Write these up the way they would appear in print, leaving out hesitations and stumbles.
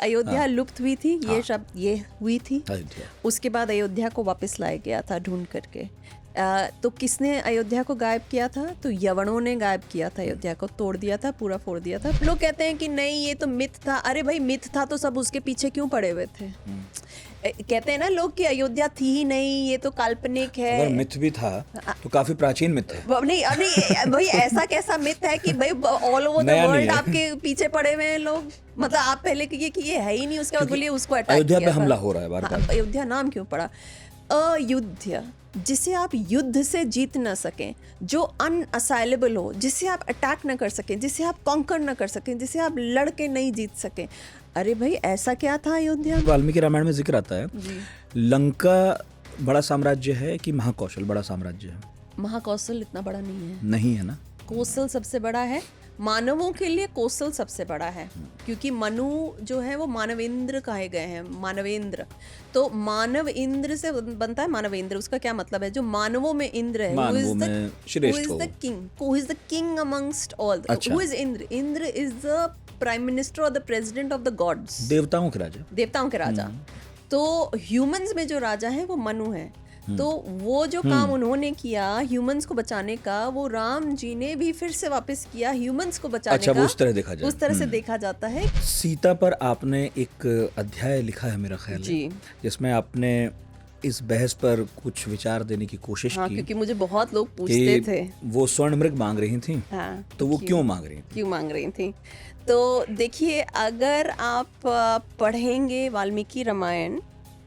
अयोध्या लुप्त हुई थी, ये हाँ। शब्द ये हुई थी। अयोध्या। उसके बाद अयोध्या को वापस लाया गया था ढूंढ करके। तो किसने अयोध्या को गायब किया था? तो यवनों ने गायब किया था, अयोध्या को तोड़ दिया था, पूरा फोड़ दिया था। लोग कहते हैं कि नहीं ये तो मिथ था। अरे भाई मिथ था तो सब उसके पीछे क्यों पड़े हुए थे? कहते हैं ना लोग कि अयोध्या थी ही नहीं, ये तो काल्पनिक है। अगर मिथ भी था तो काफी प्राचीन मिथ है। नहीं नहीं भाई ऐसा कैसा मिथ है कि भाई ऑल ओवर द नया नहीं वर्ल्ड है। आपके पीछे पड़े हुए हैं लोग? मतलब आप पहले कहिए कि ये है ही नहीं, उसके बाद बोलिए उसको अटैक अयोध्या पे किया था। हमला हो रहा है बार बार। अयोध्या नाम क्यों पड़ा? अयुद्ध, जिसे आप युद्ध से जीत न सकें, जो अनअसाइलेबल हो, जिसे आप अटैक न कर सकें, जिसे आप कॉन्कर न कर सकें, जिसे आप लड़ के नहीं जीत सकें। अरे भाई ऐसा क्या था अयोध्या में? वाल्मीकि रामायण में जिक्र आता है जी। लंका बड़ा साम्राज्य है कि महाकौशल बड़ा साम्राज्य है? महाकौशल इतना बड़ा नहीं है, नहीं है ना। कौशल सबसे बड़ा है। मानवों के लिए कौशल सबसे बड़ा है, क्योंकि मनु जो है वो मानवेंद्र कहे गए हैं, मानवेंद्र। तो मानव इंद्र से बनता है मानवेंद्र। उसका क्या मतलब है? जो मानवों में इंद्र है, मानवों में श्रेष्ठ हो। who is the king amongst all? अच्छा। Who is Indra? Indra is the prime minister or the president of the gods, देवताओं के राजा। देवताओं के राजा। तो ह्यूमंस में जो राजा है वो मनु है। तो वो जो काम उन्होंने किया ह्यूमंस को बचाने का, वो राम जी ने भी फिर से वापस किया ह्यूमंस को बचाने अच्छा, का। वो उस तरह देखा जाए। उस तरह से देखा जाता है। सीता पर आपने एक अध्याय लिखा है मेरा ख्याल है, जी जिसमें आपने इस बहस पर कुछ विचार देने की कोशिश हाँ, की क्योंकि मुझे बहुत लोग पूछते थे। कि वो स्वर्ण मृग मांग रही थी, हाँ, तो वो क्यों मांग रही थी? क्यों मांग रही थी? तो देखिए, अगर आप पढ़ेंगे वाल्मीकि रामायण,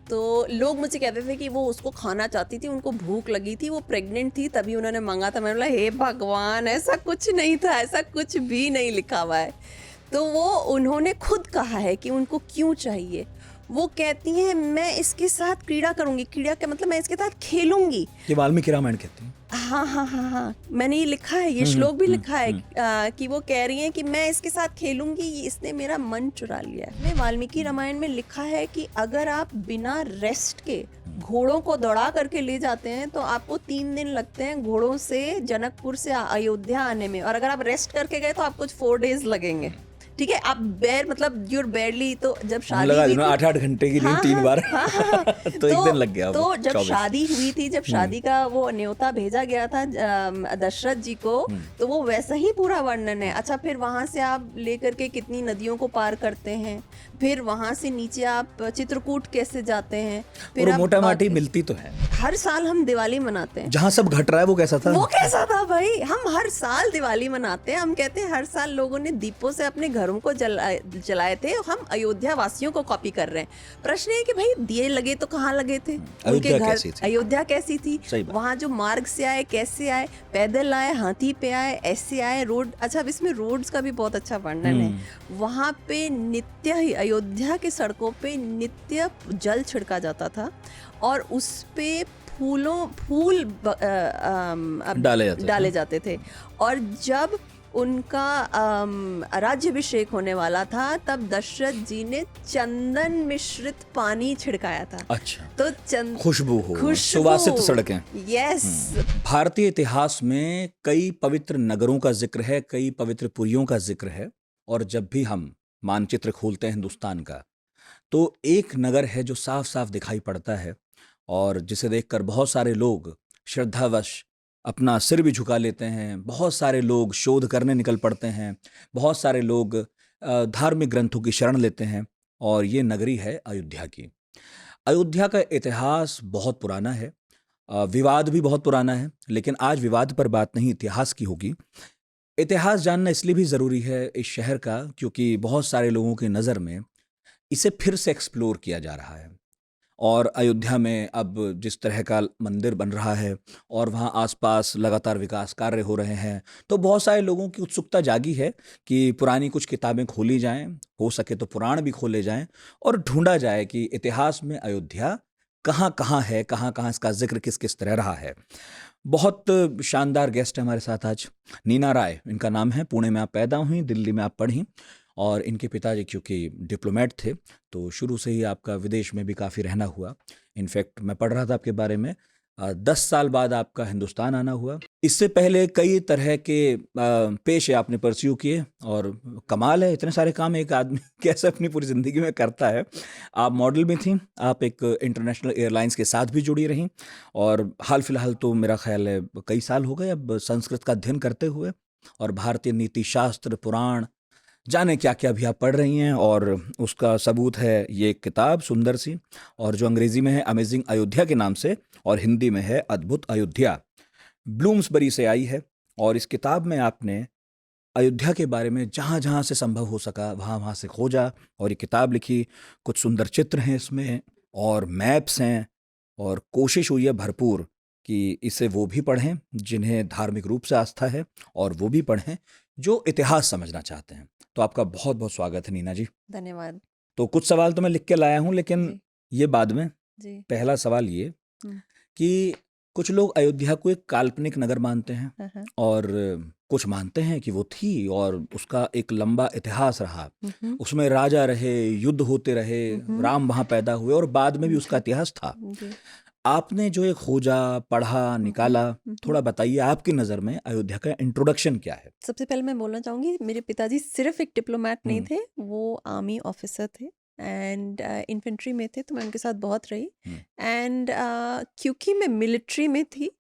तो लोग मुझे कहते थे कि वो उसको खाना चाहती थी, उनको भूख लगी थी, वो प्रेग्नेंट थी तभी उन्होंने मांगा था। मैंने बोला हे भगवान, ऐसा कुछ नहीं था, ऐसा कुछ भी नहीं लिखा हुआ है। तो वो उन्होंने खुद कहा है कि उनको क्यों चाहिए। वो कहती हैं मैं इसके साथ क्रीड़ा करूंगी। क्रीड़ा का मतलब मैं इसके साथ खेलूंगी। ये वाल्मीकि रामायण कहते हैं। हाँ हाँ हाँ हाँ, मैंने ये लिखा है, ये श्लोक भी लिखा है कि वो कह रही हैं कि मैं इसके साथ खेलूंगी, इसने मेरा मन चुरा लिया है। वाल्मीकि रामायण में लिखा है कि अगर आप बिना रेस्ट के घोड़ों को दौड़ा करके ले जाते हैं तो आपको 3 दिन लगते हैं घोड़ों से जनकपुर से अयोध्या आने में, और अगर आप रेस्ट करके गए तो आपको 4 डेज लगेंगे। ठीक है, आप मतलब यूर बैरली, तो जब शादी हुई थी 8-8 घंटे की नींद 3 बार तो एक दिन लग गया। तो जब शादी हुई थी, जब शादी का वो न्योता भेजा गया था दशरथ जी को, तो वो वैसा ही पूरा वर्णन है। अच्छा, फिर वहां से आप लेकर के कितनी नदियों को पार करते हैं, फिर वहां से नीचे आप चित्रकूट कैसे जाते हैं, फिर और मोटा माटी मिलती तो है। हर साल हम दिवाली मनाते हैं। जहाँ सब घट रहा है वो कैसा था? वो कैसा था भाई? हम हर साल दिवाली मनाते हैं। हम कहते हैं हर साल लोगों ने दीपों से अपने घरों को जलाए थे, हम अयोध्या वासियों को कॉपी कर रहे हैं। प्रश्न है कि भाई दिए लगे तो कहाँ लगे थे उनके घर? अयोध्या कैसी थी? वहाँ जो मार्ग से आए, कैसे आए, पैदल आए, हाथी पे आए, ऐसे आए, रोड। अच्छा, अब इसमें रोड्स का भी बहुत अच्छा वर्णन है। वहाँ पे नित्य ही अयोध्या के सड़कों पे नित्य जल छिड़का जाता था, और उस पे फूल डाले जाते थे। और जब उनका राज्याभिषेक होने वाला था, तब दशरथ जी ने चंदन मिश्रित पानी छिड़काया था। अच्छा, तो खुशबू हो, सुवासित सड़कें। यस। भारतीय इतिहास में कई पवित्र नगरों का जिक्र है, कई पवित्र पुरियों का जिक्र है, और जब भी हम मानचित्र खोलते हैं हिंदुस्तान का, तो एक नगर है जो साफ साफ दिखाई पड़ता है, और जिसे देखकर बहुत सारे लोग श्रद्धावश अपना सिर भी झुका लेते हैं, बहुत सारे लोग शोध करने निकल पड़ते हैं, बहुत सारे लोग धार्मिक ग्रंथों की शरण लेते हैं, और ये नगरी है अयोध्या की। अयोध्या का इतिहास बहुत पुराना है, विवाद भी बहुत पुराना है, लेकिन आज विवाद पर बात नहीं, इतिहास की होगी। इतिहास जानना इसलिए भी ज़रूरी है इस शहर का, क्योंकि बहुत सारे लोगों की नज़र में इसे फिर से एक्सप्लोर किया जा रहा है। और अयोध्या में अब जिस तरह का मंदिर बन रहा है और वहाँ आसपास लगातार विकास कार्य हो रहे हैं, तो बहुत सारे लोगों की उत्सुकता जागी है कि पुरानी कुछ किताबें खोली जाएं, हो सके तो पुराण भी खोले जाएं, और ढूंढा जाए कि इतिहास में अयोध्या कहाँ कहाँ है, कहाँ कहाँ इसका जिक्र किस किस तरह रहा है। बहुत शानदार गेस्ट है हमारे साथ आज, नीना राय इनका नाम है। पुणे में आप पैदा हुई, दिल्ली में आप पढ़ी, और इनके पिताजी क्योंकि डिप्लोमेट थे, तो शुरू से ही आपका विदेश में भी काफ़ी रहना हुआ। इनफैक्ट मैं पढ़ रहा था आपके बारे में, 10 साल बाद आपका हिंदुस्तान आना हुआ। इससे पहले कई तरह के पेशे आपने परस्यू किए और कमाल है, इतने सारे काम एक आदमी कैसे अपनी पूरी ज़िंदगी में करता है। आप मॉडल भी थीं, आप एक इंटरनेशनल एयरलाइंस के साथ भी जुड़ी रहीं और हाल-फिलहाल तो मेरा ख़्याल है कई साल हो गए अब संस्कृत का अध्ययन करते हुए और भारतीय नीति शास्त्र, पुराण, जाने क्या-क्या अभी आप पढ़ रही हैं और उसका सबूत है ये एक किताब सुंदर सी और जो अंग्रेज़ी में है अमेज़िंग अयोध्या के नाम से और हिंदी में है अद्भुत अयोध्या। ब्लूम्सबरी से आई है और इस किताब में आपने अयोध्या के बारे में जहाँ-जहाँ से संभव हो सका वहाँ-वहाँ से खोजा और ये किताब लिखी। कुछ सुंदर चित्र हैं इसमें और मैप्स हैं और कोशिश हुई है भरपूर कि इसे वो भी पढ़ें जिन्हें धार्मिक रूप से आस्था है और वो भी पढ़ें जो इतिहास समझना चाहते हैं। तो आपका बहुत-बहुत स्वागत है नीना जी। धन्यवाद। तो कुछ सवाल तो मैं लिख के लाया हूँ लेकिन जी। ये बाद में। जी। पहला सवाल ये हुँ। कि कुछ लोग अयोध्या को एक काल्पनिक नगर मानते हैं हाँ, हाँ। और कुछ मानते हैं कि वो थी और उसका एक लंबा इतिहास रहा। हुँ, हुँ। उसमें राजा रहे, युद्ध होते रहे, हुँ। राम वहाँ पैदा हुए और बाद में भी उसका जी। इतिहास था। जी। आपने जो ये खोजा, पढ़ा, निकाला, हुँ। थोड़ा बताइए आपकी नज़र में अयोध्या का इंट्रोडक्शन क्या है? सबसे पहले मैं बोलना चाहूँगी मेरे पिताजी सिर्फ़ एक डिप्लोमैट नहीं हुँ, थे, वो आर्मी ऑफ़िसर थे एंड इन्फेंट्री में थे तो मैं उनके साथ बहुत रही हुँ, एंड क्योंकि मैं मिलिट्री में थी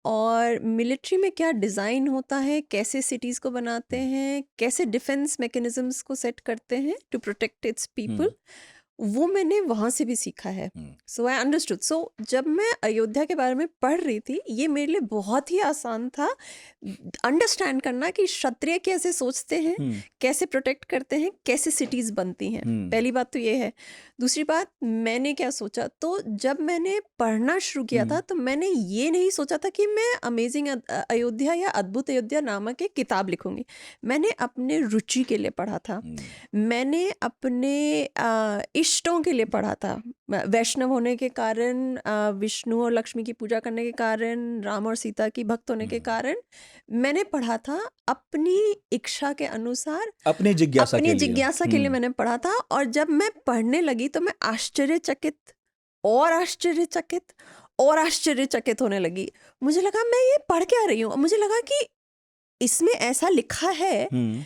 और मिलिट्री में क्या डिज़ाइन होता है, कैसे सिटीज़ को बनाते हुँ, हैं, कैसे डिफेंस मैकेनिज़्म्स को सेट करते हैं to protect its um, people, वो मैंने वहाँ से भी सीखा है। हुँ, सो आई अंडरस्टूड। सो जब मैं अयोध्या के बारे में पढ़ रही थी, ये मेरे लिए बहुत ही आसान था अंडरस्टैंड करना कि क्षत्रिय कैसे सोचते हैं, हुँ, कैसे प्रोटेक्ट करते हैं, कैसे सिटीज़ बनती हैं। हुँ, पहली बात तो ये है। दूसरी बात, मैंने क्या सोचा, तो जब मैंने पढ़ना शुरू किया था हुँ, तो मैंने ये नहीं सोचा था कि मैं अमेजिंग अयोध्या या अद्भुत अयोध्या नामक एक किताब लिखूंगी। मैंने अपने रुचि के लिए पढ़ा था। हुँ, मैंने अपने इष्टों के लिए पढ़ा था। वैष्णव होने के कारण, विष्णु और लक्ष्मी की पूजा करने के कारण, राम और सीता की भक्त होने के हुँ। कारण मैंने पढ़ा था अपनी इच्छा के अनुसार, अपनी जिज्ञासा अपनी के लिए। जिज्ञासा के लिए मैंने पढ़ा था। और जब मैं पढ़ने लगी तो मैं आश्चर्यचकित और आश्चर्यचकित और आश्चर्यचकित होने लगी। मुझे लगा मैं ये पढ़ क्या रही हूँ? मुझे लगा कि इसमें ऐसा लिखा है। हुँ,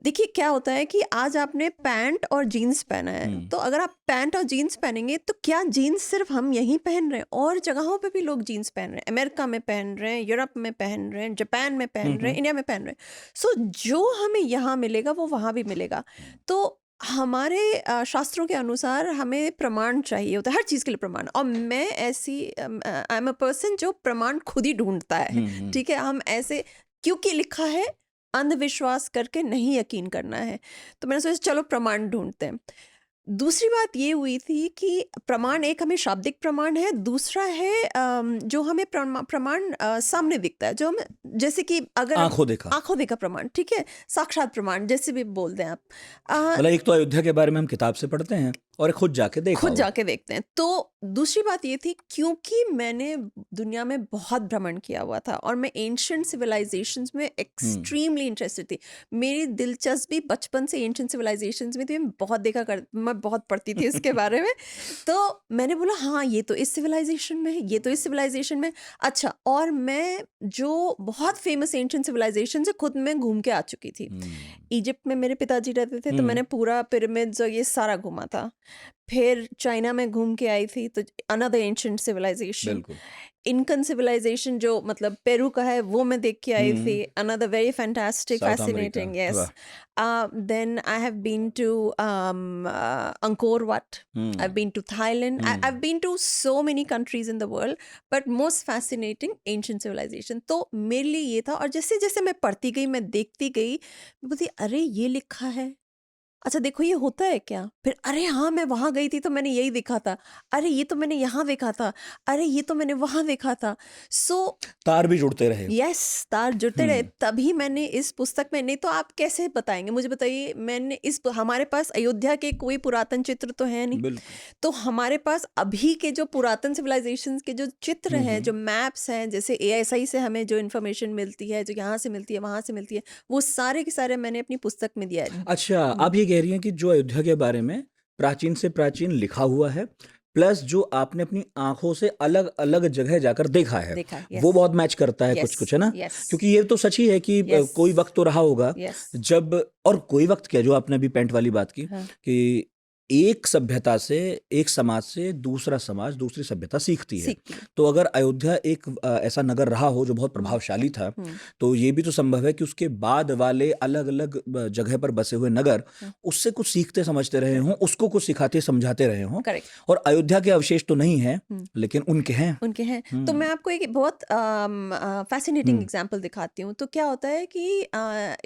देखिए क्या होता है कि आज आपने पैंट और जीन्स पहना है, हुँ, तो अगर आप पैंट और जीन्स पहनेंगे तो क्या जीन्स सिर्फ हम यहीं पहन रहे हैं? और जगहों पे भी लोग जीन्स पहन रहे हैं। अमेरिका में पहन रहे हैं, यूरोप में पहन रहे हैं, जापान में हुँ, पहन रहे हैं, हुँ, इंडिया में पहन रहे हैं। सो जो हमें यहाँ मिलेगा वो वहाँ भी मिलेगा। तो हमारे शास्त्रों के अनुसार हमें प्रमाण चाहिए होता है, हर चीज़ के लिए प्रमाण। और मैं ऐसी आई एम अ पर्सन जो प्रमाण खुद ही ढूंढता है। हुँ, हुँ, ठीक है, हम ऐसे क्योंकि लिखा है, अंधविश्वास करके नहीं यकीन करना है। तो मैंने सोचा चलो प्रमाण ढूंढते हैं। दूसरी बात ये हुई थी कि प्रमाण, एक हमें शाब्दिक प्रमाण है, दूसरा है जो हमें प्रमाण सामने दिखता है, जो हमें, जैसे कि अगर आँखों देखा। आंखों देखा प्रमाण, ठीक है, साक्षात प्रमाण जैसे भी बोल दें आप। अ, मतलब एक तो अयोध्या के बारे में हम किताब से पढ़ते हैं और एक खुद जाके देखा खुद हो। जाके देखते हैं। तो दूसरी बात ये थी, क्योंकि मैंने दुनिया में बहुत भ्रमण किया हुआ था और मैं एंशिएंट सिविलाइजेशंस में हुँ, एक्सट्रीमली इंटरेस्टेड थी। मेरी दिलचस्पी बचपन से एंशिएंट सिविलाइजेशंस में थी। मैं बहुत पढ़ती थी इसके बारे में। तो मैंने बोला हाँ, ये तो इस सिविलाइजेशन में है, ये तो इस सिविलाइजेशन में। अच्छा, और मैं जो बहुत फेमस एंशिएंट सिविलाइजेशन से खुद मैं घूम के आ चुकी थी। हुँ, इजिप्ट में मेरे पिताजी रहते थे तो हुँ, मैंने पूरा पिरामिड्स और ये सारा घूमा था। फिर चाइना में घूम के आई थी तो अनदर एंशिएंट सिविलाइजेशन। बिल्कुल। इनकन सिविलाइजेशन जो मतलब पेरू का है, वो मैं देख के आई थी। हुँ, another very fantastic, South America, fascinating, yes. वाह! Then I have been to Angkor Wat. Hmm, I've been to Thailand. Hmm, I've been to so many countries in the world, but most fascinating ancient civilization. तो मेरे लिए ये था। और जैसे जैसे मैं पढ़ती गई, मैं देखती गई, मैं बोलती अरे ये लिखा है, अच्छा देखो ये होता है क्या? फिर अरे हाँ, मैं वहाँ गई थी तो मैंने यही देखा था। अरे ये तो मैंने यहाँ देखा था। अरे ये तो मैंने वहाँ देखा था। सो तार भी जुड़ते रहे। यस, तार जुड़ते रहे। हुँ, तभी मैंने इस पुस्तक में, नहीं तो आप कैसे बताएँगे? मुझे बताइए, मैंने हमारे पास अयोध्या के कोई पुरातन चित्र तो है नहीं। बिल्कुल। तो हमारे पास अभी के जो पुरातन सिविलाइजेशंस के जो चित्र हुँ, हैं, हुँ। जो मैप्स हैं, जैसे एएसआई से हमें जो इन्फॉर्मेशन मिलती है, जो यहाँ से मिलती है, वहाँ से मिलती है, वो सारे के सारे मैंने अपनी पुस्तक में दिया है। अच्छा, आप ये कह रही हैं कि जो अयोध्या के बारे में प्राचीन से प्राचीन लिखा हुआ है, प्लस जो आपने अपनी आंखों से अलग अलग जगह जाकर देखा है देखा, वो yes, बहुत मैच करता है yes, कुछ है ना, yes, क्योंकि ये तो सच ही है कि yes, कोई वक्त तो रहा होगा yes, जब, और कोई वक्त क्या, जो आपने अभी पेंट वाली बात की हाँ, कि एक सभ्यता से, एक समाज से दूसरा समाज, दूसरी सभ्यता सीखती है। सीखती है। तो अगर अयोध्या एक ऐसा नगर रहा हो जो बहुत हम्म, प्रभावशाली था, हम्म, तो ये भी तो संभव है कि उसके बाद वाले अलग अलग जगह पर बसे हुए नगर हाँ, उससे कुछ सीखते समझते रहे हों, उसको कुछ सिखाते समझाते रहे हों। करेक्ट, और अयोध्या के अवशेष तो नहीं हैं, हम्म, लेकिन उनके हैं। उनके हैं। तो हम्म, मैं आपको एक बहुत फैसिनेटिंग हम्म, एग्जांपल दिखाती हूँ। तो क्या होता है कि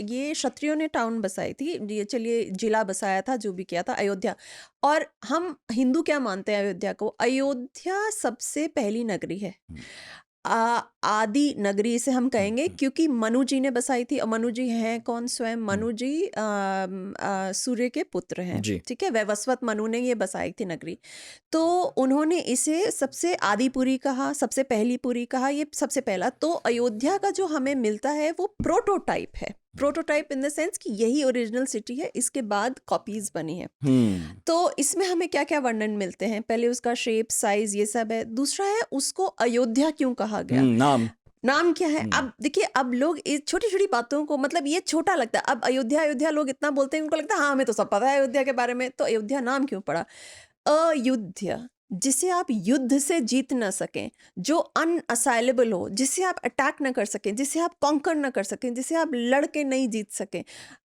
ये क्षत्रियों ने टाउन बसाई थी, ये चलिए जिला बसाया था, जो भी किया था, अयोध्या। और हम हिंदू क्या मानते हैं अयोध्या को? अयोध्या सबसे पहली नगरी है, हम्म, आदि नगरी इसे हम कहेंगे, हम्म, क्योंकि मनु जी ने बसाई थी। और मनु जी हैं कौन? स्वयं मनु जी सूर्य के पुत्र हैं, जी, ठीक है। वैवस्वत मनु ने ये बसाई थी नगरी। तो उन्होंने इसे सबसे आदिपुरी कहा, सबसे पहली पुरी कहा, ये सबसे पहला। तो अयोध्या का जो हमें मिलता है वो प्रोटोटाइप है। प्रोटोटाइप इन द सेंस कि यही ओरिजिनल सिटी है, इसके बाद कॉपीज बनी है। हम्म, तो इसमें हमें क्या क्या वर्णन मिलते हैं? पहले उसका शेप, साइज, ये सब है। दूसरा है उसको अयोध्या क्यों कहा गया, नाम, नाम क्या है? हम्म, अब देखिए, अब लोग इस छोटी छोटी बातों को, मतलब ये छोटा लगता है। अब अयोध्या अयोध्या लोग इतना बोलते हैं, उनको लगता है हाँ हमें तो सब पता है अयोध्या के बारे में। तो अयोध्या नाम क्यों पड़ा? अयुद्ध, जिसे आप युद्ध से जीत ना सकें, जो अनअसाइलेबल हो, जिसे आप अटैक ना कर सकें, जिसे आप कॉन्कर ना कर सकें, जिसे आप लड़ के नहीं जीत सकें।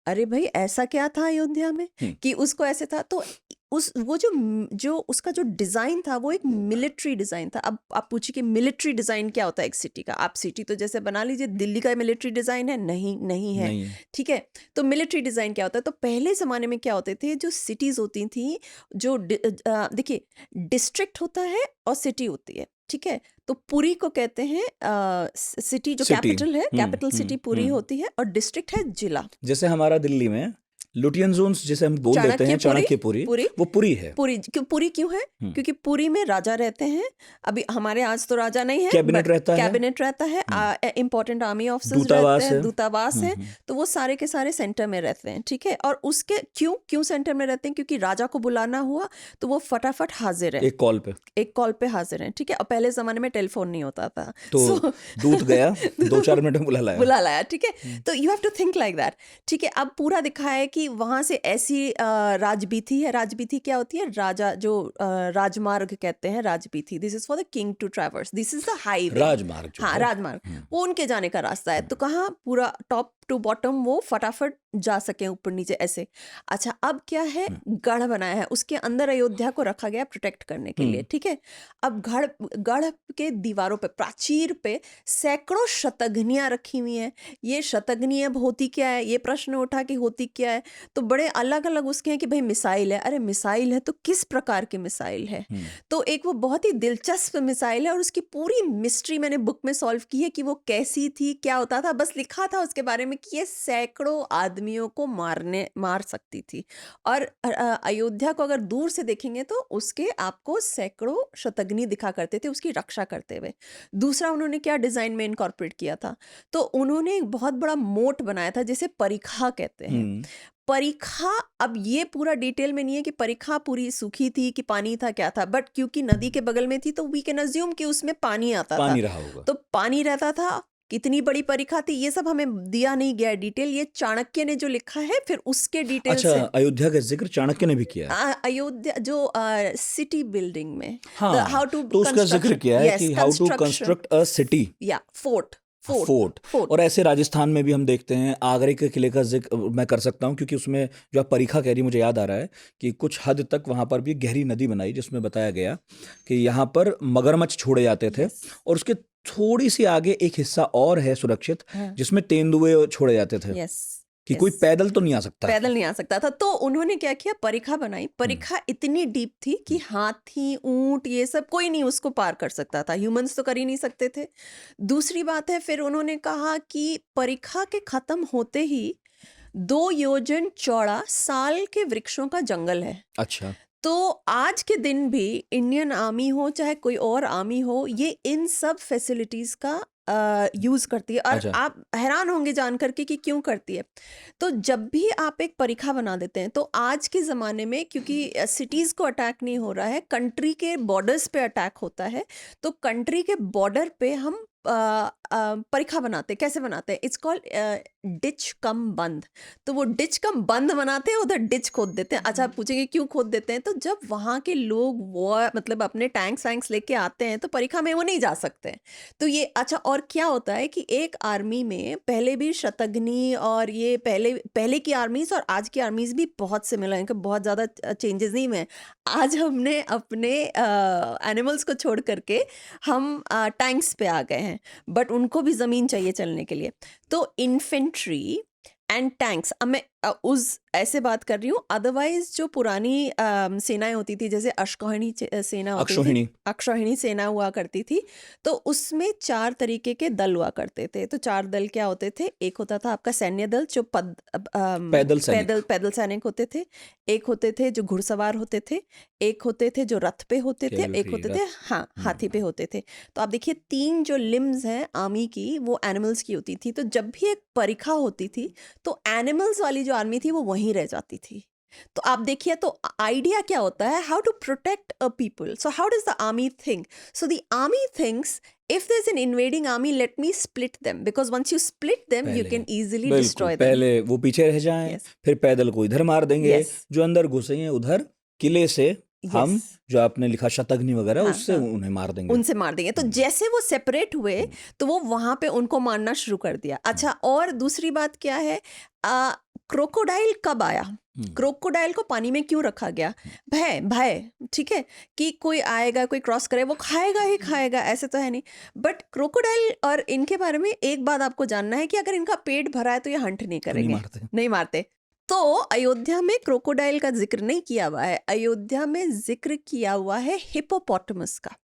अरे भाई, ऐसा क्या था अयोध्या में कि उसको ऐसे था? तो उस वो जो उसका जो डिजाइन था वो एक मिलिट्री डिजाइन था। अब आप पूछिए कि मिलिट्री डिजाइन क्या होता है एक सिटी का? आप सिटी तो जैसे बना लीजिए, दिल्ली का मिलिट्री डिजाइन है? नहीं, नहीं है, नहीं है। ठीक है। तो मिलिट्री डिजाइन क्या होता है? तो पहले जमाने में क्या होते थे, जो सिटीज होती थी, जो देखिए, डिस्ट्रिक्ट होता है और सिटी होती है, ठीक है। तो पुरी को कहते हैं सिटी, जो सिटी, कैपिटल है, कैपिटल सिटी पुरी होती है, और डिस्ट्रिक्ट है जिला। जैसे हमारा दिल्ली में लुटियन जोन्स जिसे हम बोल देते हैं, चाणक्यपुरी, चाणक्यपुरी, पुरी, वो पुरी है। पुरी क्यों है? क्योंकि पुरी में राजा रहते हैं। अभी हमारे आज तो राजा नहीं है, कैबिनेट बट रहता है, कैबिनेट रहता है, इंपॉर्टेंट आर्मी ऑफिसर्स रहते दूतावास हैं, है, दूतावास है। तो वो सारे के सारे सेंटर में रहते हैं, ठीक है। और उसके क्यों सेंटर में रहते हैं? क्योंकि राजा को बुलाना हुआ तो वो फटाफट हाजिर है, एक कॉल पे, एक कॉल पे हाजिर हैं, ठीक है। और पहले जमाने में टेलीफोन नहीं होता था, तो So, दूत गया 2-4 मिनट में बुला लाया। ठीक है। तो you have to think like that, ठीक है। अब पूरा दिखा है कि वहां से ऐसी राजबीथी है। राजबीथी क्या होती है? राजा जो राजमार्ग कहते हैं, राजबीथी, this is for the king to traverse, this is the highway, राजमार्ग जो हाँ है, राजमार्ग, वो उनके जाने का रास्ता है। तो कहाँ पूरा टॉप टू बॉटम वो फटाफट जा सके, ऊपर नीचे ऐसे। अच्छा, अब क्या है? गढ़ बनाया है, उसके अंदर अयोध्या को रखा गया प्रोटेक्ट करने के लिए, ठीक है। अब गढ़ के दीवारों पे, प्राचीर पे सैकड़ों शतघ्नियां रखी हुई हैं। ये शतघ्नी अब होती क्या है? ये प्रश्न उठा कि होती क्या है? तो बड़े अलग अलग उसके हैं कि भाई मिसाइल है। अरे मिसाइल है तो किस प्रकार की मिसाइल है? तो एक वो बहुत ही दिलचस्प मिसाइल है, और उसकी पूरी मिस्ट्री मैंने बुक में सॉल्व की है कि वो कैसी थी, क्या होता था। बस लिखा था उसके बारे में कि ये सैकड़ों आदमियों को मार सकती थी। और अयोध्या को अगर दूर से देखेंगे तो उसके आपको सैकड़ों शतघ्नी दिखा करते थे उसकी रक्षा करते हुए। दूसरा, उन्होंने क्या डिजाइन में इनकॉर्पोरेट किया था? तो उन्होंने एक बहुत बड़ा मोट बनाया था, जिसे परिखा कहते हैं। परिखा, अब ये पूरा डिटेल में नहीं है कि परिखा पूरी सूखी थी कि पानी था, क्या था, बट क्योंकि नदी के बगल में थी तो वी कैन अज्यूम कि उसमें पानी आता था, पानी रहा होगा। तो पानी रहता था। कितनी बड़ी परिखा थी ये सब हमें दिया नहीं गया डिटेल, ये चाणक्य ने जो लिखा है फिर उसके डिटेल अच्छा, से। अयोध्या का जिक्र चाणक्य ने भी किया है। अयोध्या जो सिटी बिल्डिंग में, हाँ, हाउ टू तो उसका जिक्र किया है कि how to construct a city, या फोर्ट। और ऐसे राजस्थान में भी हम देखते हैं। आगरे के किले का जिक्र मैं कर सकता हूँ, क्योंकि उसमें जो आप परिखा कह रही, मुझे याद आ रहा है कि कुछ हद तक वहाँ पर भी गहरी नदी बनाई, जिसमें बताया गया कि यहाँ पर मगरमच्छ छोड़े जाते थे, और उसके थोड़ी सी आगे एक हिस्सा और है सुरक्षित, जिसमें तेंदुए छोड़े जाते थे, कि कोई पैदल तो नहीं आ सकता था। तो उन्होंने क्या किया? परिखा बनाई। परिखा इतनी डीप थी कि हाथी, ऊंट, ये सब कोई नहीं उसको पार कर सकता था, ह्यूमंस तो कर ही नहीं सकते थे। दूसरी बात है, फिर उन्होंने कहा कि परिखा के खत्म होते ही 2 योजन चौड़ा साल के वृक्षों का जंगल है। अच्छा, तो आज के दिन भी इंडियन आर्मी हो चाहे कोई और आर्मी हो, ये इन सब फैसिलिटीज का यूज करती है, और अच्छा। आप हैरान होंगे जान करके कि क्यों करती है। तो जब भी आप एक परीक्षा बना देते हैं, तो आज के ज़माने में क्योंकि सिटीज़ को अटैक नहीं हो रहा है, कंट्री के बॉर्डर्स पे अटैक होता है, तो कंट्री के बॉर्डर पे हम परीक्षा बनाते हैं। कैसे बनाते हैं? इट्स कॉल्ड डिच कम बंद। तो वो डिच कम बंद बनाते हैं, उधर डिच खोद देते हैं। अच्छा, आप पूछेंगे क्यों खोद देते हैं? तो जब वहाँ के लोग वो मतलब अपने टैंक्स वैंक्स लेके आते हैं, तो परीक्षा में वो नहीं जा सकते हैं। तो ये अच्छा, और क्या होता है कि एक आर्मी में पहले भी शतघ्नी और ये पहले की आर्मीज और आज की आर्मीज भी बहुत सिमिलर हैं, कि बहुत ज़्यादा चेंजेस नहीं हुए हैं। आज हमने अपने एनिमल्स को छोड़ करके हम टैंक्स पे आ गए हैं, बट उनको भी ज़मीन चाहिए चलने के लिए। तो इन्फेंट्री एंड टैंक्स, अब मैं उस ऐसे बात कर रही हूँ। अदरवाइज जो पुरानी सेनाएं होती थी, जैसे अश्वहिणी सेना होती थी, अक्षौहिणी। अक्षौहिणी सेना हुआ करती थी, तो उसमें 4 तरीके के दल हुआ करते थे। तो 4 दल क्या होते थे? एक होता था आपका सैन्य दल, जो पैदल सैनिक। पैदल सैनिक होते थे। एक होते थे जो घुड़सवार होते थे। एक होते थे जो रथ पे होते थे। एक कैवलरी, होते थे रथ। हाँ हाथी पे होते थे। तो आप देखिए 3 जो लिम्स हैं आर्मी की, वो एनिमल्स की होती थी। तो जब भी एक परीक्षा होती थी, तो एनिमल्स वाली जो आर्मी थी वो वहीं रह जाती थी। तो आप देखिए, तो आइडिया क्या होता है? How to protect a people. So how does the army think? So the army thinks, if there's an invading army, let me split them, because once you split them you पहले can easily बिल्कुल, destroy them. पहले वो पीछे रह जाएं, Yes. फिर पैदल को इधर मार देंगे, Yes. जो अंदर घुसे हैं उधर किले से हम, Yes. जो आपने लिखा शतघ्नि वगैरह, हाँ, उससे हाँ। उन्हें मार देंगे। उनसे मार देंगे। तो जैसे वो सेपरेट हुए, तो वो वहां पे उनको मारना शुरू कर दिया। अच्छा, और दूसरी बात क्या है? क्रोकोडाइल कब आया? क्रोकोडाइल को पानी में क्यों रखा गया? भय, भय, ठीक है, कि कोई आएगा, कोई क्रॉस करे, वो खाएगा ही खाएगा, ऐसे तो है नहीं। बट क्रोकोडाइल और इनके बारे में एक बात आपको जानना है कि अगर इनका पेट भरा है तो ये हंट नहीं तो नहीं करेंगे, मारते। नहीं मारते। तो अयोध्या में क्रोकोडाइल का जिक्र नहीं किया हुआ है, अयोध्या में जिक्र किया हुआ है हिपोपोटामस का।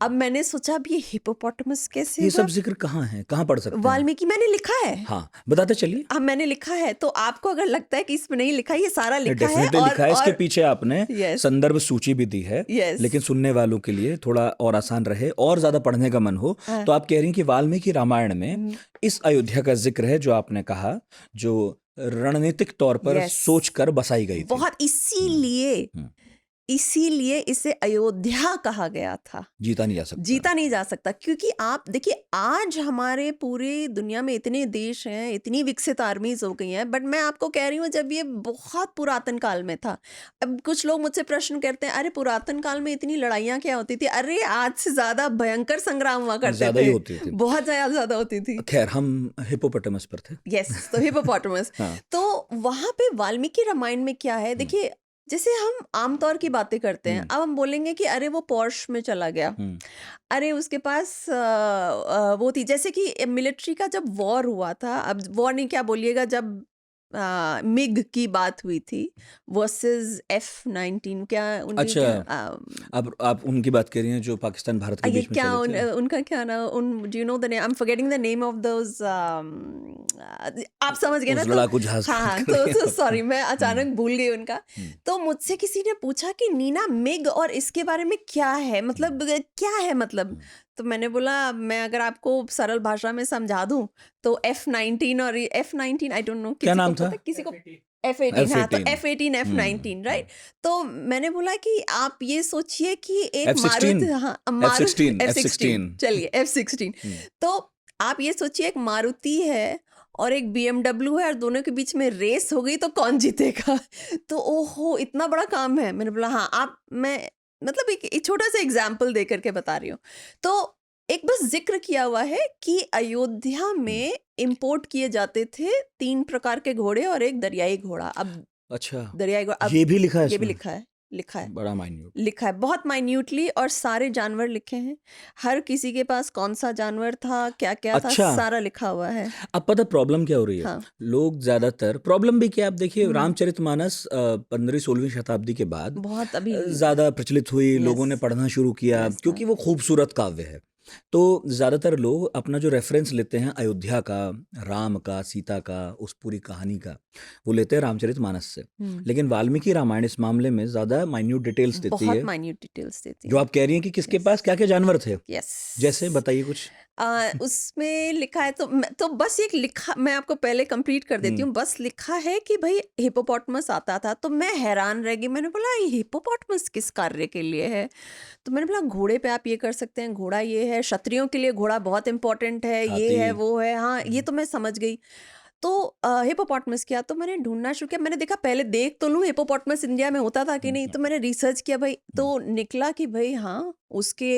अब मैंने सोचा, अब ये हिपोपोटामस कैसे ये हुआ? सब जिक्र कहाँ है, कहाँ पढ़ सकते हैं? वाल्मीकि, मैंने लिखा है। हाँ, बताते चलिए। अब मैंने लिखा है, तो आपको अगर लगता है कि इसमें नहीं लिखा, ये सारा लिखा है। डेफिनेटली लिखा है, इसके पीछे आपने Yes. संदर्भ सूची भी दी है। Yes. लेकिन सुनने वालों के लिए थोड़ा और आसान रहे और ज्यादा पढ़ने का मन हो, तो आप कह रही हैं कि वाल्मीकि रामायण में इस अयोध्या का जिक्र है, जो आपने कहा, जो रणनीतिक तौर पर Yes. सोचकर बसाई गई थी। बहुत, इसीलिए इसे अयोध्या कहा गया था। जीता नहीं जा सकता। जीता नहीं जा सकता, क्योंकि आप देखिए, आज हमारे पूरी दुनिया में इतने देश हैं, इतनी विकसित आर्मीज हो गई हैं, बट मैं आपको कह रही हूँ, जब ये बहुत पुरातन काल में था। अब कुछ लोग मुझसे प्रश्न करते हैं, अरे पुरातन काल में इतनी लड़ाइयाँ क्या होती थी? अरे आज से ज्यादा भयंकर संग्राम हुआ करते ज्यादा ही थे, होती थी। बहुत ज्यादा होती थी। खैर, हम हिपोपोटामस पर थे। यस, तो हिपोपोटामस। हाँ। तो वहां पे वाल्मीकि रामायण में क्या है? देखिए, जैसे हम आमतौर की बातें करते हैं, अब हम बोलेंगे कि अरे वो पॉर्श में चला गया, अरे उसके पास वो थी, जैसे कि मिलिट्री का जब वॉर हुआ था, अब वॉर नहीं क्या बोलिएगा, जब मिग की बात हुई थी वर्सेस F-19, क्या उनकी अच्छा, क्या, अब आप उनकी बात कर रही हैं जो पाकिस्तान भारत के ये बीच में क्या चले थे। उनका क्या ना, do you know the name? I am forgetting the name of those, आप समझ गए ना? उस तो लड़ाकू जहाज की हाँ, बात कर रही तो हैं। सॉरी, मैं अचानक भूल गई उनका। तो मुझसे किसी ने पूछा कि नीना, मिग और इसके बारे में क्या है, मतलब क्या है मतलब? तो मैंने बोला, मैं अगर आपको सरल भाषा में समझा दूं, तो F-19 और F-19, आई डोंट नो, क्या किसी नाम को था? पता, किसी को F-18, हाँ, तो F-18, F-18 F-19, राइट? तो मैंने बोला कि आप ये सोचिए कि एक F-16, मारुति, हाँ, F-16, F-16, चलिए F-16, तो आप ये सोचिए, एक मारुति है और एक BMW है, और दोनों के बीच में रेस हो गई, तो कौन जीतेगा? तो ओहो, इतना बड़ा काम है। मैंने बोला हाँ, आप, मैं मतलब एक छोटा सा एग्जाम्पल दे करके बता रही हूँ। तो एक बस जिक्र किया हुआ है कि अयोध्या में इंपोर्ट किए जाते थे 3 प्रकार के घोड़े और एक दरियाई घोड़ा। अब अच्छा, दरियाई घोड़ा, ये भी लिखा है ये भी इसमें? लिखा है, बड़ा माइन्यूट लिखा है, बहुत माइन्यूटली, और सारे जानवर लिखे हैं, हर किसी के पास कौन सा जानवर था, क्या क्या था, अच्छा। सारा लिखा हुआ है। अब पता प्रॉब्लम क्या हो रही है? हाँ। लोग ज्यादातर, प्रॉब्लम भी क्या, आप देखिए रामचरितमानस 15वीं-16वीं शताब्दी के बाद बहुत अभी ज्यादा प्रचलित हुई, लोगों ने Yes. पढ़ना शुरू किया, Yes, क्योंकि वो खूबसूरत काव्य है। तो ज्यादातर लोग अपना जो रेफरेंस लेते हैं अयोध्या का, राम का, सीता का, उस पूरी कहानी का, वो लेते हैं रामचरितमानस से। लेकिन वाल्मीकि रामायण इस मामले में ज्यादा माइन्यूट डिटेल्स देती बहुत है, माइन्यूट डिटेल्स देती जो है। आप कह रही हैं कि किसके पास क्या क्या जानवर थे। यस, जैसे बताइए कुछ। उसमें लिखा है तो बस एक लिखा, मैं आपको पहले कंप्लीट कर देती हूँ। बस लिखा है कि भाई हिपोपोटामस आता था, तो मैं हैरान रह गई। मैंने बोला ये हिपोपोटामस किस कार्य के लिए है? तो मैंने बोला घोड़े पे आप ये कर सकते हैं, घोड़ा ये है, क्षत्रियों के लिए घोड़ा बहुत इंपॉर्टेंट है, ये हाथी। है वो है, हाँ ये तो मैं समझ गई। तो हिपोपोटामस किया, तो मैंने ढूंढना शुरू किया। मैंने देखा पहले देख तो लूँ हिपोपोटामस इंडिया में होता था कि नहीं, तो मैंने रिसर्च किया भाई, तो निकला कि भाई हाँ उसके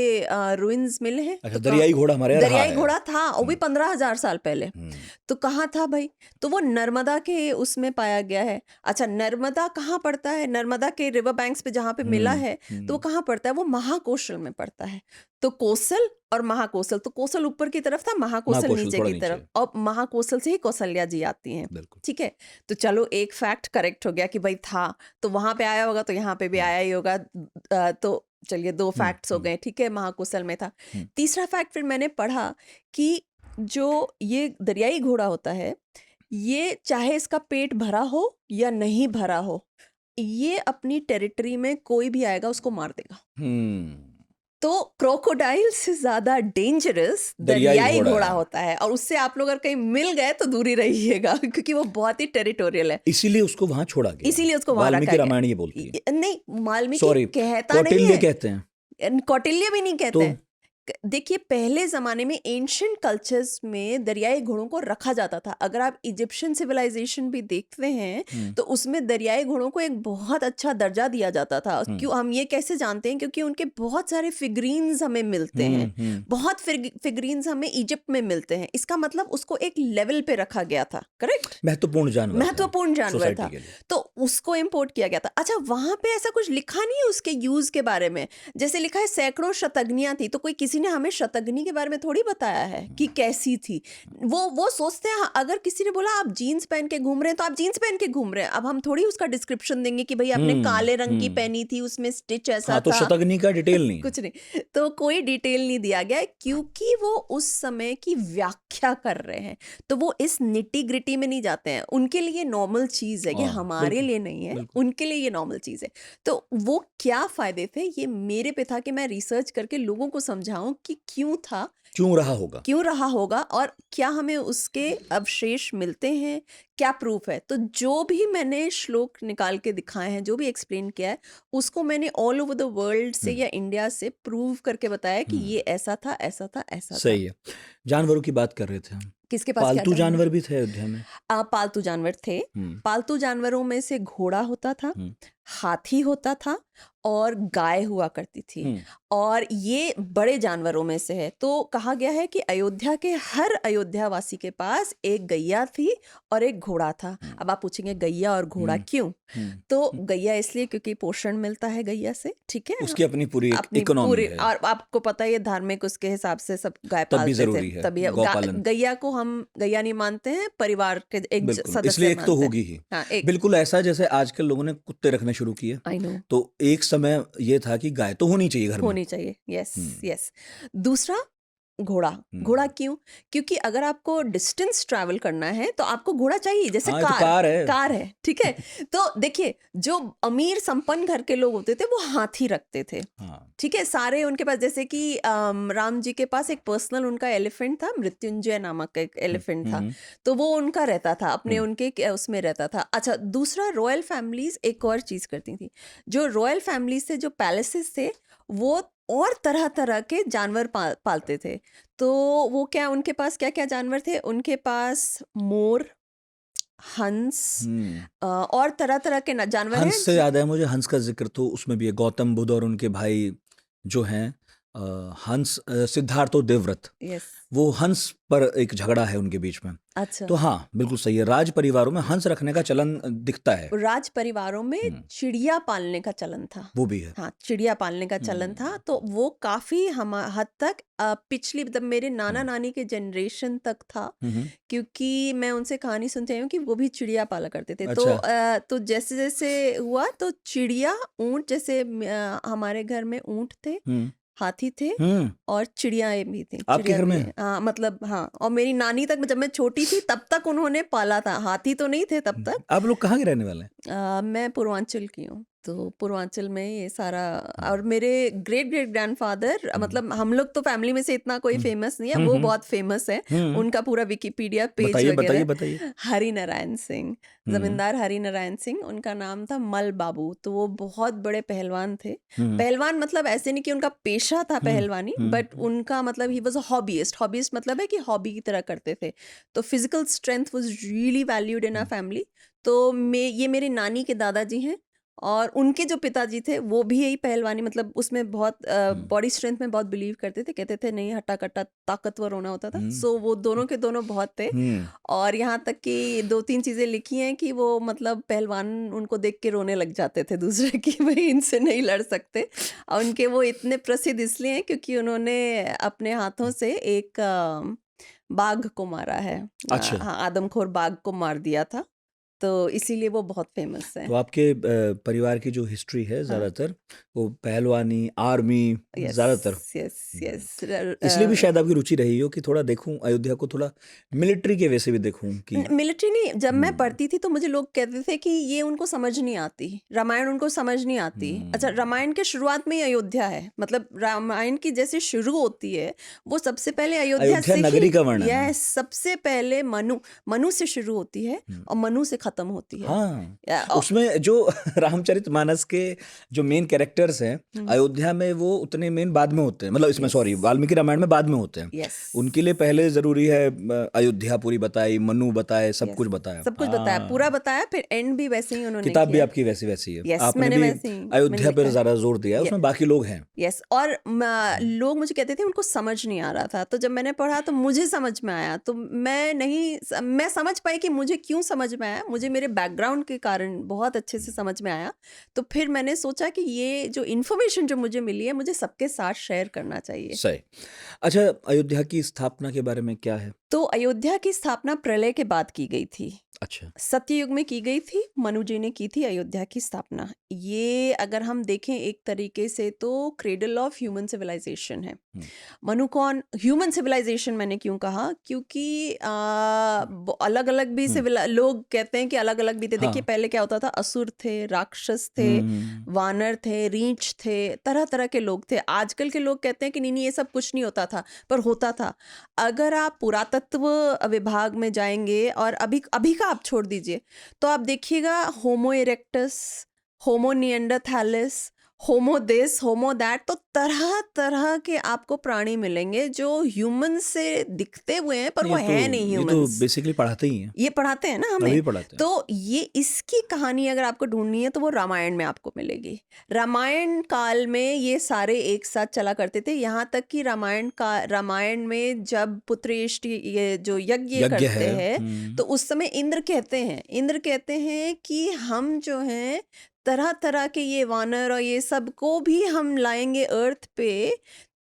रुइंस मिले हैं। अच्छा, तो दरियाई घोड़ा हमारे यहाँ रहा दरियाई है। घोड़ा था, वो भी 15,000 साल पहले। हम्म, तो कहाँ था भाई? तो वो नर्मदा के उसमें पाया गया है। अच्छा, नर्मदा कहाँ पड़ता है? नर्मदा के रिवर बैंक्स पे जहाँ पे मिला है, तो वो कहाँ पड़ता है? वो महाकोशल में पड़ता है। तो कोसल और महाकोशल, तो कोसल ऊपर की तरफ था, महाकोशल महाकोशल नीचे थोड़ा की नीचे। तरफ, और महाकोशल से ही कौशल्या जी आती हैं। बिल्कुल। ठीक है, तो चलो एक फैक्ट करेक्ट हो गया कि भाई था, तो वहां पे आया होगा तो यहाँ पे भी आया ही होगा। तो चलिए 2 फैक्ट्स हो गए, ठीक है, महाकोशल में था। तीसरा फैक्ट फिर मैंने पढ़ा कि जो ये दरियाई घोड़ा होता है, ये चाहे इसका पेट भरा हो या नहीं भरा हो, ये अपनी टेरिटरी में कोई भी आएगा उसको मार देगा। तो क्रोकोडाइल से ज्यादा डेंजरस दरियाई घोड़ा होता है, और उससे आप लोग अगर कहीं मिल गए तो दूरी रहिएगा, क्योंकि वो बहुत ही टेरिटोरियल है। इसीलिए उसको वहां छोड़ा गया। इसीलिए उसको वहां रखा वाल्मीकि गया। रामायण ये बोलती है। नहीं, वाल्मीकि सॉरी, कहता नहीं कौटिल्य है, कहते हैं। कौटिल्य भी नहीं कहते तो हैं। देखिए पहले जमाने में एंशिएंट कल्चर्स में दरियाई घोड़ों को रखा जाता था। अगर आप इजिप्शियन सिविलाइजेशन भी देखते हैं तो उसमें दरियाई घोड़ों को एक बहुत अच्छा दर्जा दिया जाता था। क्यों हम ये कैसे जानते हैं? क्योंकि उनके बहुत सारे फिगरीन्स हमें मिलते हैं, बहुत फिगरीन्स हमें इजिप्ट में मिलते हैं। इसका मतलब उसको एक लेवल पे रखा गया था। करेक्ट, महत्वपूर्ण जानवर था, तो उसको इम्पोर्ट किया गया था। अच्छा, वहां पे ऐसा कुछ लिखा नहीं है उसके यूज के बारे में। जैसे लिखा है सैकड़ों शतग्नियां थी, तो कोई किसी ने हमें शतग्नि के बारे में थोड़ी बताया है कि कैसी थी। वो सोचते हैं, अगर किसी ने बोला आप जीन्स पहन के घूम रहे हैं तो आप जीन्स पहन के घूम रहे हैं। अब हम थोड़ी उसका डिस्क्रिप्शन देंगे कि भाई आपने काले रंग की पहनी थी, उसमें स्टिच ऐसा तो था। शतग्नि का डिटेल नहीं कुछ नहीं, तो कोई डिटेल नहीं दिया गया, क्योंकि वो उस समय की व्याख्या कर रहे हैं। तो वो इस निटी ग्रिटी में नहीं जाते हैं। उनके लिए नॉर्मल चीज है, ये हमारे लिए नहीं है, उनके लिए ये नॉर्मल चीज है। तो वो क्या फायदे थे, ये मेरे पे था कि मैं रिसर्च करके लोगों को समझाऊं कि क्यों था, क्यों रहा होगा, और क्या हमें उसके अवशेष मिलते हैं, क्या प्रूफ है। तो जो भी मैंने श्लोक निकाल के दिखाए हैं, जो भी एक्सप्लेन किया है, उसको मैंने ऑल ओवर द वर्ल्ड से या इंडिया से प्रूव करके बताया कि ये ऐसा था, ऐसा था, ऐसा सही है। जानवरों की बात कर रहे थे हम, किसके पास पालतू जानवर भी थे अयोध्या में? पालतू जानवर थे। पालतू जानवरों में से घोड़ा होता था, हाथी होता था, और गाय हुआ करती थी। और ये बड़े जानवरों में से है। तो कहा गया है कि अयोध्या के हर अयोध्यावासी के पास एक गैया थी और एक घोड़ा था। अब आप पूछेंगे गैया और घोड़ा क्यों? तो गैया इसलिए क्योंकि पोषण मिलता है गैया से, ठीक है, उसकी अपनी पूरी इकोनॉमी है। और आपको पता है ये धार्मिक उसके हिसाब से सब गाय तब भी पालते जरूरी थे, है, तभी गौपालन। गैया को हम गैया नहीं मानते हैं, परिवार के एक सदस्य इसलिए एक तो होगी ही। हाँ, बिल्कुल ऐसा जैसे आजकल लोगों ने कुत्ते रखने शुरू किए। I know. तो एक समय ये था कि गाय तो होनी चाहिए घर में, होनी चाहिए। Yes yes. दूसरा घोड़ा क्यों? क्योंकि अगर आपको डिस्टेंस ट्रैवल करना है तो आपको घोड़ा चाहिए, जैसे कार है, ठीक है। तो देखिए, जो अमीर संपन्न घर के लोग होते थे वो हाथी रखते थे, ठीक है, सारे उनके पास। जैसे कि राम जी के पास एक पर्सनल उनका एलिफेंट था, मृत्युंजय नामक एक एलिफेंट था, तो वो उनका रहता था, अपने उनके उसमें रहता था। अच्छा, दूसरा, रॉयल फैमिलीज एक और चीज करती थी। जो रॉयल फैमिलीज थे, जो पैलेसेस थे, वो और तरह तरह के जानवर पालते थे। तो वो क्या, उनके पास क्या क्या जानवर थे? उनके पास मोर, हंस, और तरह तरह के जानवर हैं। हंस से याद है मुझे, हंस का जिक्र तो उसमें भी है, गौतम बुद्ध और उनके भाई जो हैं हंस, सिद्धार्थ और देवव्रत, वो हंस पर एक झगड़ा है उनके बीच में। अच्छा, तो हाँ, बिल्कुल सही है। राज परिवारों में हंस रखने का चलन दिखता है। राज परिवारों में चिड़िया पालने का चलन था, वो भी है। हाँ, चिड़िया पालने का चलन था। तो वो काफी हद तक पिछली, मतलब मेरे नाना नानी के जनरेशन तक था, क्योंकि मैं उनसे कहानी सुनते आई हूँ कि वो भी चिड़िया पाला करते थे। अच्छा। तो जैसे जैसे हुआ, तो चिड़िया, ऊंट, जैसे हमारे घर में ऊंट थे, हाथी थे, और चिड़ियाएं भी थी आपके घर में? हाँ, मतलब हाँ। और मेरी नानी तक, जब मैं छोटी थी तब तक उन्होंने पाला था। हाथी तो नहीं थे तब तक। आप लोग कहाँ के रहने वाले हैं? मैं पूर्वांचल की हूँ। तो पूर्वांचल में ये सारा, और मेरे ग्रेट ग्रेट ग्रैंडफादर, मतलब हम लोग तो फैमिली में से इतना कोई फेमस नहीं है, वो बहुत फेमस है, उनका पूरा विकिपीडिया पेज बताइए वगैरह। बताइए बताइए। हरि नारायण सिंह, जमींदार हरि नारायण सिंह, उनका नाम था मल बाबू। तो वो बहुत बड़े पहलवान थे। पहलवान मतलब ऐसे नहीं कि उनका पेशा था पहलवानी, बट उनका मतलब ही वाज अ हॉबीइस्ट। हॉबीइस्ट मतलब है कि हॉबी की तरह करते थे। तो physical strength was really valued in our family. तो ये मेरे नानी के दादाजी हैं, और उनके जो पिताजी थे वो भी यही पहलवानी, मतलब उसमें बहुत बॉडी स्ट्रेंथ में बहुत बिलीव करते थे। कहते थे नहीं, हट्टा कट्टा ताकतवर होना होता था। सो वो दोनों के दोनों बहुत थे। और यहाँ तक कि 2-3 चीज़ें लिखी हैं कि वो मतलब पहलवान उनको देख के रोने लग जाते थे दूसरे कि भाई इनसे नहीं लड़ सकते। और उनके वो इतने प्रसिद्ध इसलिए हैं क्योंकि उन्होंने अपने हाथों से एक बाघ को मारा है। अच्छा। हाँ, आदमखोर बाघ को मार दिया था। तो इसीलिए वो बहुत फेमस है। तो आपके परिवार की जो हिस्ट्री है हाँ। ज़्यादातर वो पहलवानी, आर्मी यस ज़्यादातर, यस यस। इसलिए भी शायद आपकी रुचि रही हो कि थोड़ा देखूं अयोध्या को, थोड़ा मिलिट्री के वैसे भी देखूं कि मिलिट्री नहीं, जब मैं पढ़ती थी तो मुझे लोग कहते थे कि ये उनको समझ नहीं आती, रामायण उनको समझ नहीं आती। अच्छा, रामायण के शुरुआत में ही अयोध्या है, मतलब रामायण की जैसे शुरू होती है वो सबसे पहले अयोध्या अयोध्या से नगरी ही, का वर्णन है। यस, सबसे पहले मनु से शुरू होती है और मनु से खत्म होती है। हाँ, और उसमें जो रामचरितमानस के जो मेन कैरेक्टर्स हैं अयोध्या में, वो उतने मेन बाद में होते हैं, मतलब इसमें सॉरी वाल्मीकि रामायण में बाद में होते हैं। यस, उनके लिए पहले जरूरी है अयोध्या पूरी बताई, मनु बताए, सब कुछ बताया। सब कुछ बताया, हाँ। पूरा बताया, फिर एंड भी वैसे ही उन्होंने किताब भी किया। आपकी वैसी वैसी है। यस, आपने मैंने भी वैसे ही अयोध्या पर लिखा है। ज्यादा जोर दिया है, उसमें बाकी लोग हैं। यस, और लोग मुझे कहते थे उनको समझ नहीं आ रहा था, तो जब मैंने पढ़ा तो मुझे समझ में आया। तो मैं समझ पाई कि मुझे क्यों समझ में आया, मुझे मेरे बैकग्राउंड के कारण बहुत अच्छे से समझ में आया। तो फिर मैंने सोचा कि ये जो इन्फॉर्मेशन जो मुझे मिली है, मुझे सबके साथ शेयर करना चाहिए। सही। अच्छा, अयोध्या की स्थापना के बारे में क्या है? तो अयोध्या की स्थापना प्रलय के बाद की गई थी। अच्छा। सत्ययुग में की गई थी, मनु जी ने की थी अयोध्या की स्थापना। ये अगर हम देखें एक तरीके से तो क्रेडल ऑफ ह्यूमन सिविलाइजेशन है। मनु कौन, ह्यूमन सिविलाइजेशन मैंने क्यों कहा, क्योंकि अलग अलग भी लोग कहते हैं कि अलग अलग भी थे। देखिए हाँ। पहले क्या होता था, असुर थे, राक्षस थे, वानर थे, रींछ थे, तरह तरह के लोग थे। आजकल के लोग कहते हैं कि नहीं ये सब कुछ नहीं होता था, पर होता था। अगर आप पुरातत्व विभाग में जाएंगे, और अभी का आप छोड़ दीजिए, तो आप देखिएगा homo erectus, homo neanderthalis, homo this, homo that, तो तरह तरह के आपको प्राणी मिलेंगे जो ह्यूमन से दिखते हुए हैं पर वो है नहीं ये तो ह्यूमंस। बेसिकली पढ़ाते ही हैं, ये पढ़ाते हैं ना हमें, अभी पढ़ाते हैं। तो ये इसकी कहानी अगर आपको ढूंढनी है तो वो रामायण में आपको मिलेगी। रामायण काल में ये सारे एक साथ चला करते थे, यहाँ तक कि रामायण में जब पुत्रेष्टि ये जो यज्ञ करते हैं, तो उस समय इंद्र कहते हैं कि हम जो हैं तरह तरह के ये वानर और ये सब को भी हम लाएंगे अर्थ पे,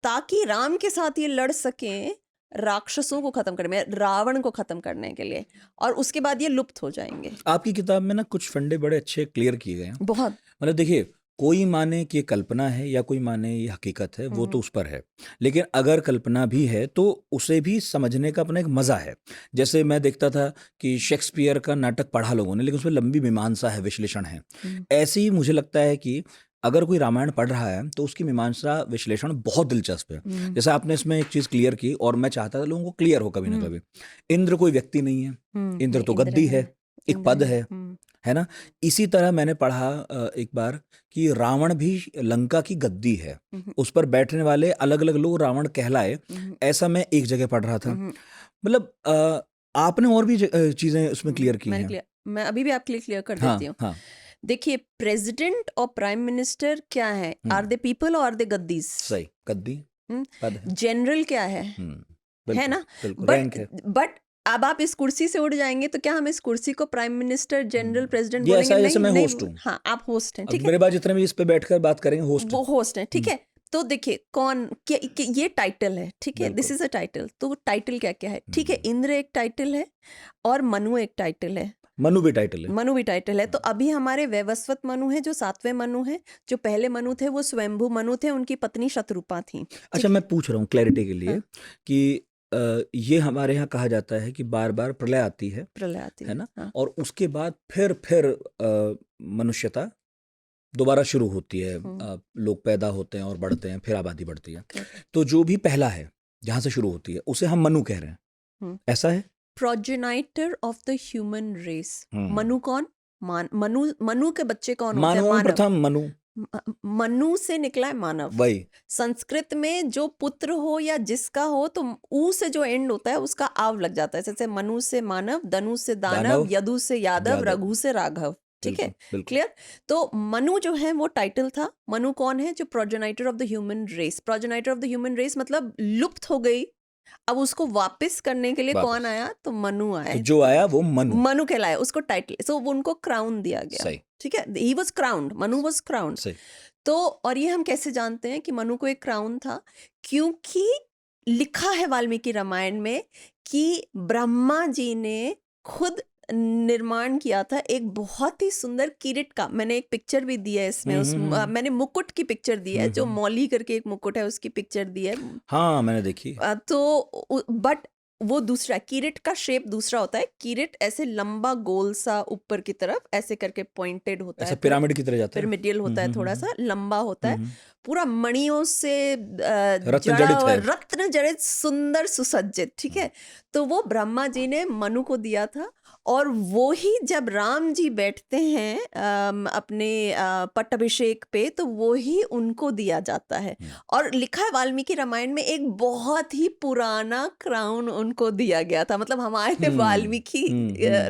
ताकि राम के साथ ये लड़ सकें राक्षसों को खत्म करने में, रावण को खत्म करने के लिए, और उसके बाद ये लुप्त हो जाएंगे। आपकी किताब में ना कुछ फंडे बड़े अच्छे क्लियर किए गए हैं। बहुत, मतलब देखिए, कोई माने कि ये कल्पना है या कोई माने ये हकीकत है, वो तो उस पर है। लेकिन अगर कल्पना भी है तो उसे भी समझने का अपना एक मजा है। जैसे मैं देखता था कि शेक्सपियर का नाटक पढ़ा लोगों ने, लेकिन उसमें लंबी मीमांसा है, विश्लेषण है। ऐसे ही मुझे लगता है कि अगर कोई रामायण पढ़ रहा है तो उसकी मीमांसा विश्लेषण बहुत दिलचस्प है। जैसे आपने इसमें एक चीज क्लियर की, और मैं चाहता था लोगों को क्लियर हो कभी ना कभी। इंद्र कोई व्यक्ति नहीं है, इंद्र तो गद्दी है, एक पद है ना। इसी तरह मैंने पढ़ा एक बार कि रावण भी लंका की गद्दी है, उस पर बैठने वाले अलग अलग लोग रावण कहलाए। ऐसा मैं एक जगह पढ़ रहा था। मतलब आपने और भी चीजें उसमें क्लियर की हैं। मैं अभी भी आपके लिए क्लियर कर देती हूँ। हाँ। देखिए, प्रेसिडेंट और प्राइम मिनिस्टर क्या है, आर दे पीपल और दे गद्दीज? सही, गद्दी पद है। जनरल क्या है ना, बट अब आप इस कुर्सी से उड़ जाएंगे तो क्या हम इस कुर्सी को प्राइम मिनिस्टर, जनरल, प्रेसिडेंट बोलेंगे? नहीं, मैं होस्ट हूँ। हाँ, आप होस्ट हैं, ठीक है। मेरे बाद जितने भी इस पे बैठकर बात करेंगे वो होस्ट हैं, ठीक है। तो देखिए कौन ये टाइटल है, ठीक है, दिस इज अ टाइटल। तो टाइटल क्या क्या है, ठीक है, इंद्र एक टाइटल है और मनु एक टाइटल है, मनु भी टाइटल है। तो अभी हमारे वैवस्वत मनु है जो 7वें मनु है। जो पहले मनु थे वो स्वयंभू मनु थे, उनकी पत्नी शतरूपा थी। अच्छा, मैं पूछ रहा हूँ क्लैरिटी के लिए कि ये हमारे यहाँ कहा जाता है कि बार बार प्रलय आती है ना, और उसके बाद फिर मनुष्यता दोबारा शुरू होती है, हम्म। लोग पैदा होते हैं और बढ़ते हैं, फिर आबादी बढ़ती है। Correct. तो जो भी पहला है जहाँ से शुरू होती है उसे हम मनु कह रहे हैं, हम्म। ऐसा है? Progenitor of the human race. हम्म। मनु कौन? मनु मनु के बच्चे कौन होते हैं? मानव मानव। प्रथम मनु, मनु से निकला है मानव। वही। संस्कृत में जो पुत्र हो या जिसका हो तो ऊ से जो एंड होता है उसका आव लग जाता है, जैसे मनु से मानव, धनु से दानव, दानव, यदु से यादव, यादव। रघु से राघव। ठीक है, बिल्कुल, बिल्कुल। क्लियर। तो मनु जो है वो टाइटल था। मनु कौन है? जो progenitor of the human race. Progenitor of the human race मतलब लुप्त हो गई, अब उसको वापस करने के लिए वापस। कौन आया? तो मनु आया। तो जो आया वो मनु। मनु कहलाया, उसको टाइटल, सो उनको क्राउन दिया गया। सही, ठीक है, he was crowned, Manu was crowned. सही। तो और ये हम कैसे जानते हैं कि मनु को एक क्राउन था? क्योंकि लिखा है वाल्मीकि रामायण में कि ब्रह्मा जी ने खुद निर्माण किया था एक बहुत ही सुंदर किरीट का। मैंने एक पिक्चर भी दी है इसमें, उस मैंने मुकुट की पिक्चर दी है, जो मौली करके एक मुकुट है उसकी पिक्चर दी है। हाँ, मैंने देखी। तो बट वो दूसरा किरीट का शेप दूसरा होता है। किरीट ऐसे लंबा गोल सा ऊपर की तरफ ऐसे करके पॉइंटेड होता ऐसा है, पिरामिड की तरह जाता है। पिरामिडियल होता है, थोड़ा सा लंबा होता है, हम्म। पूरा मणियों से रत्न जड़ा जड़ित हुआ, है। रत्न जड़ित, सुंदर सुसज्जित। ठीक है, तो वो ब्रह्मा जी ने मनु को दिया था। और वो ही जब राम जी बैठते हैं अपने पट्टाभिषेक पे, तो वो ही उनको दिया जाता है। और लिखा है वाल्मीकि रामायण में एक बहुत ही पुराना क्राउन उनको दिया गया था। मतलब हमारे वाल्मीकि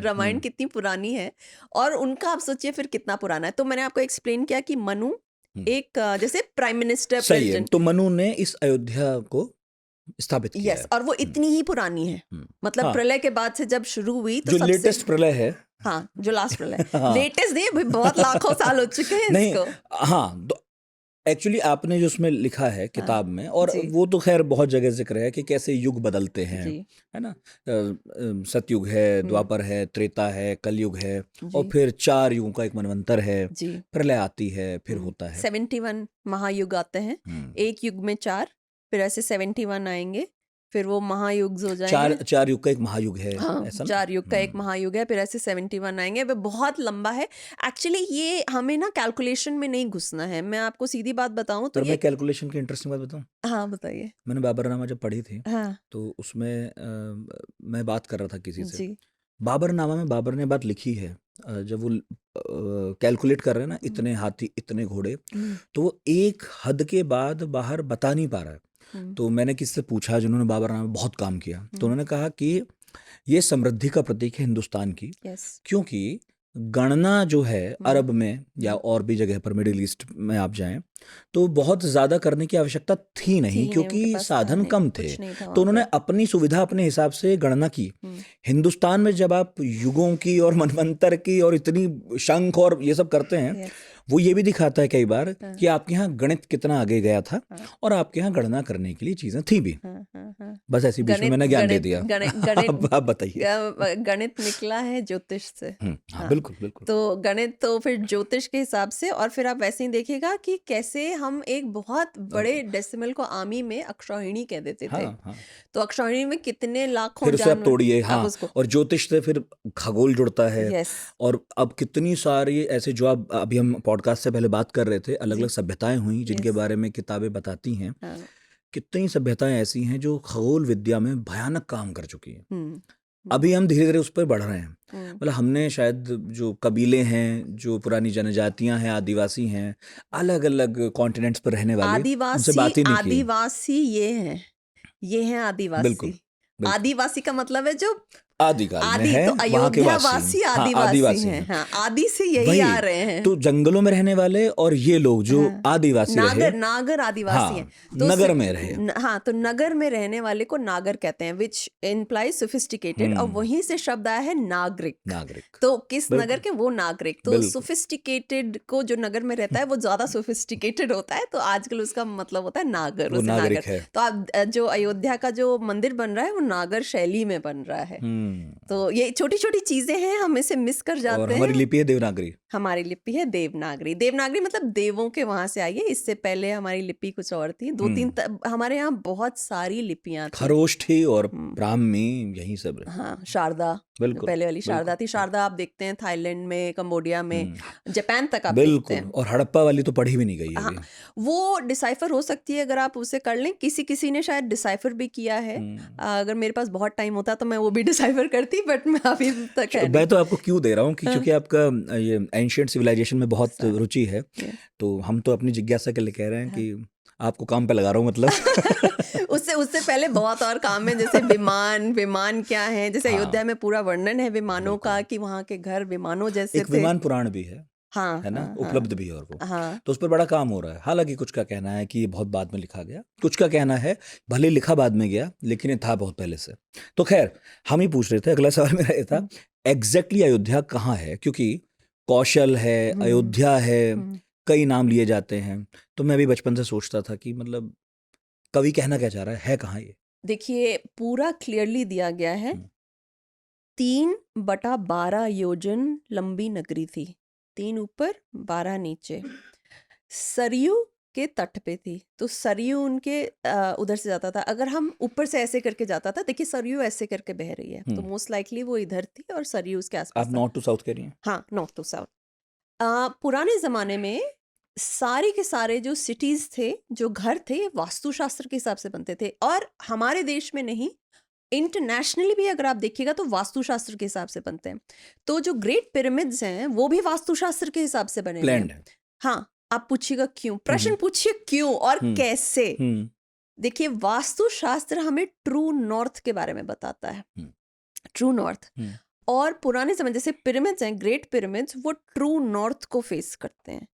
रामायण कितनी पुरानी है और उनका आप सोचिए फिर कितना पुराना है। तो मैंने आपको एक्सप्लेन किया कि मनु एक जैसे प्राइम मिनिस्टर, सही है। प्रेसिडेंट। तो मनु ने इस अयोध्या को स्थापित किया यस, है। और वो इतनी ही पुरानी है। मतलब हाँ। प्रलय के बाद से जब शुरू हुई तो जो सबसे लेटेस्ट प्रलय है, हाँ, जो लास्ट प्रलय हाँ। लेटेस्ट नहीं, अभी बहुत लाखों साल हो चुके हैं नहीं, इसको। हाँ, तो एक्चुअली आपने जो उसमें लिखा है किताब में, और जी। वो तो खैर बहुत जगह जिक्र है कि कैसे युग बदलते हैं, जी। है ना। सतयुग है, द्वापर है, त्रेता है, कलयुग है, और जी। फिर 4 युगों का एक मनवंतर है। जी। प्रलय आती है, फिर होता है 71 महायुग आते हैं। एक युग में 4, फिर ऐसे 71 आएंगे, फिर वो महायुग हो जाएंगे। 4 युग का एक महायुग है, हाँ, ऐसा ना? 4 युग का एक महायुग है, फिर ऐसे 71 आएंगे। वो बहुत लंबा है एक्चुअली। ये हमें ना कैलकुलेशन में नहीं घुसना है। मैं आपको सीधी बात बताऊं तो पर ये मैं कैलकुलेशन की इंटरेस्टिंग बात बताऊं। हाँ, बताइए। मैंने बाबरनामा जब पढ़ी थी, हाँ तो उसमें मैं बात कर रहा था किसी से। जी। बाबरनामा में बाबर ने बात लिखी है, जब वो कैलकुलेट कर रहे हैं ना, इतने हाथी, इतने घोड़े, तो वो एक हद के बाद बाहर बता नहीं पा रहा है। तो मैंने किसी से पूछा जिन्होंने बाबरनामा में बहुत काम किया, तो उन्होंने कहा कि ये समृद्धि का प्रतीक है हिंदुस्तान की। यस। क्योंकि गणना जो है अरब में या और भी जगह पर, मिडिल ईस्ट में आप जाएं, तो बहुत ज़्यादा करने की आवश्यकता थी नहीं, क्योंकि साधन कम थे। तो उन्होंने अपनी सुविधा अपने हिसाब से गणना की। हिंदुस्तान में जब आप युगों की और मनवंतर की और इतनी शंख और ये सब करते हैं, वो ये भी दिखाता है कई बार कि आपके यहाँ गणित कितना आगे गया था और आपके यहाँ गणना करने के लिए चीजें थी भी। बस ऐसी बीच में मैंने ज्ञान दे दिया। आप बताइए। गणित निकला है ज्योतिष से। हाँ, बिल्कुल बिल्कुल। तो गणित तो फिर ज्योतिष के हिसाब से, और फिर आप वैसे ही देखिएगा कि कैसे हम एक बहुत बड़े डेसिमल को आमी में अक्षौहिणी कह देते थे। हाँ। तो अक्षौहिणी में कितने लाखों फिर उसे आप तोड़िए। हाँ, उसको। और ज्योतिष से फिर खगोल जुड़ता है। यस। और अब कितनी सारी ऐसे, जो आप अभी हम पॉडकास्ट से पहले बात कर रहे थे, अलग अलग सभ्यताएं हुई जिनके बारे में किताबें बताती हैं। कितनी सभ्यताएं ऐसी हैं जो खगोल विद्या में भयानक काम कर चुकी हैं। अभी हम धीरे धीरे उस पर बढ़ रहे हैं। मतलब हमने शायद जो कबीले हैं, जो पुरानी जनजातियां हैं, आदिवासी हैं, अलग अलग कॉन्टिनेंट्स पर रहने वाले, उनसे बात ही नहीं की। आदिवासी ये हैं आदिवासी। बिल्कुल। आदिवासी का मतलब है जो आदिकाल में है, तो वहाँ के अयोध्यावासी आदिवासी हैं। हाँ, आदि से यही आ रहे हैं। तो जंगलों में रहने वाले और ये लोग जो आदिवासी रहे, नागर आदिवासी हैं। तो नगर में रहे। हाँ, तो नगर में रहने वाले को नागर कहते हैं, विच इम्प्लाइज सोफिस्टिकेटेड। और वहीं से शब्द आया है नागरिक। तो किस नगर के? वो नागरिक। तो सोफिस्टिकेटेड को जो नगर में रहता है वो ज्यादा सोफिस्टिकेटेड होता है, तो आजकल उसका मतलब होता है नागर। तो आप जो अयोध्या का जो मंदिर बन रहा है वो नागर शैली में बन रहा है। तो ये छोटी छोटी चीजें हैं, हम इसे मिस कर और जाते हमारी हैं। लिपि है देवनागरी। हमारी लिपि है देवनागरी। देवनागरी मतलब देवों के वहां से आई है, इससे पहले हमारी लिपि कुछ और थी। दो तीन हमारे यहाँ बहुत सारी लिपियां थी। खरोष्ठी और हम्म, ब्राह्मी यही सब है। हाँ, शारदा, बिल्कुल पहले वाली शारदा बिल्कुल थी। शारदा आप देखते हैं थाईलैंड में, कंबोडिया में, हम्म, जापान तक आप देखते बिल्कुल। हैं। और हड़प्पा वाली तो पढ़ी भी नहीं गई हाँ, अभी। वो डिसाइफर हो सकती है अगर आप उसे कर लें। किसी किसी ने शायद डिसाइफर भी किया है। अगर मेरे पास बहुत टाइम होता तो मैं वो भी डिसाइफर करती, बट मैं अभी तक है नहीं। मैं तो आपको क्यों दे रहा हूँ कि हाँ, चूंकि आपका ये एंशियंट सिविलाइजेशन में बहुत सा- रुचि है, ये, तो हम तो अपनी जिज्ञासा के लिए कह रहे हैं हाँ। कि आपको काम पे लगा रहा हूँ मतलब। उससे उससे पहले बहुत और काम है, जैसे विमान। विमान क्या है, जैसे हाँ अयोध्या में पूरा वर्णन है विमानों का, बिल्कुल। कि वहाँ के घर विमानों जैसे एक थे। विमान पुराण भी हाँ है ना, हाँ उपलब्ध भी है, और वो हाँ तो उस पर बड़ा काम हो रहा है। हालांकि कुछ का कहना है कि ये बहुत बाद में लिखा गया, कुछ का कहना है भले लिखा बाद में गया लेकिन ये था बहुत पहले से। तो खैर हम ही पूछ रहे थे, अगला सवाल मेरा ये था, एग्जैक्टली अयोध्या कहाँ है? क्योंकि कौशल है, हम्म, अयोध्या है, हम्म। कई नाम लिए जाते हैं। तो मैं भी बचपन से सोचता था कि मतलब कवि कहना क्या चाह रहा है कहाँ ये? देखिए, पूरा क्लियरली दिया गया है। हम्म, 3/12 योजन लंबी नगरी थी, 3 ऊपर 12 नीचे, सरयू के तट पे थी। तो सरयू उनके उधर से जाता था। अगर हम ऊपर से ऐसे करके जाता था, देखिए सरयू ऐसे करके बह रही है, तो मोस्ट लाइकली वो इधर थी और सरयू उसके आप आसपास था। नॉर्थ टू साउथ कह रही हैं? हाँ, नॉर्थ टू साउथ। पुराने ज़माने में सारे के सारे जो सिटीज़ थे, जो घर थे, वास्तुशास्त्र के हिसाब से बनते थे। और हमारे देश में नहीं, इंटरनेशनली भी अगर आप देखिएगा तो वास्तुशास्त्र के हिसाब से बनते हैं। तो जो ग्रेट पिरामिड्स हैं वो भी वास्तुशास्त्र के हिसाब से बने हुए हैं। प्लैंड है। हाँ, आप पूछिएगा क्यों, प्रश्न पूछिए क्यों और हम्म कैसे। हम्म देखिए, वास्तुशास्त्र हमें ट्रू नॉर्थ के बारे में बताता है, हम्म ट्रू नॉर्थ। हम्म और पुराने समय जैसे पिरामिड्स हैं, ग्रेट पिरामिड्स, वो ट्रू नॉर्थ को फेस करते हैं।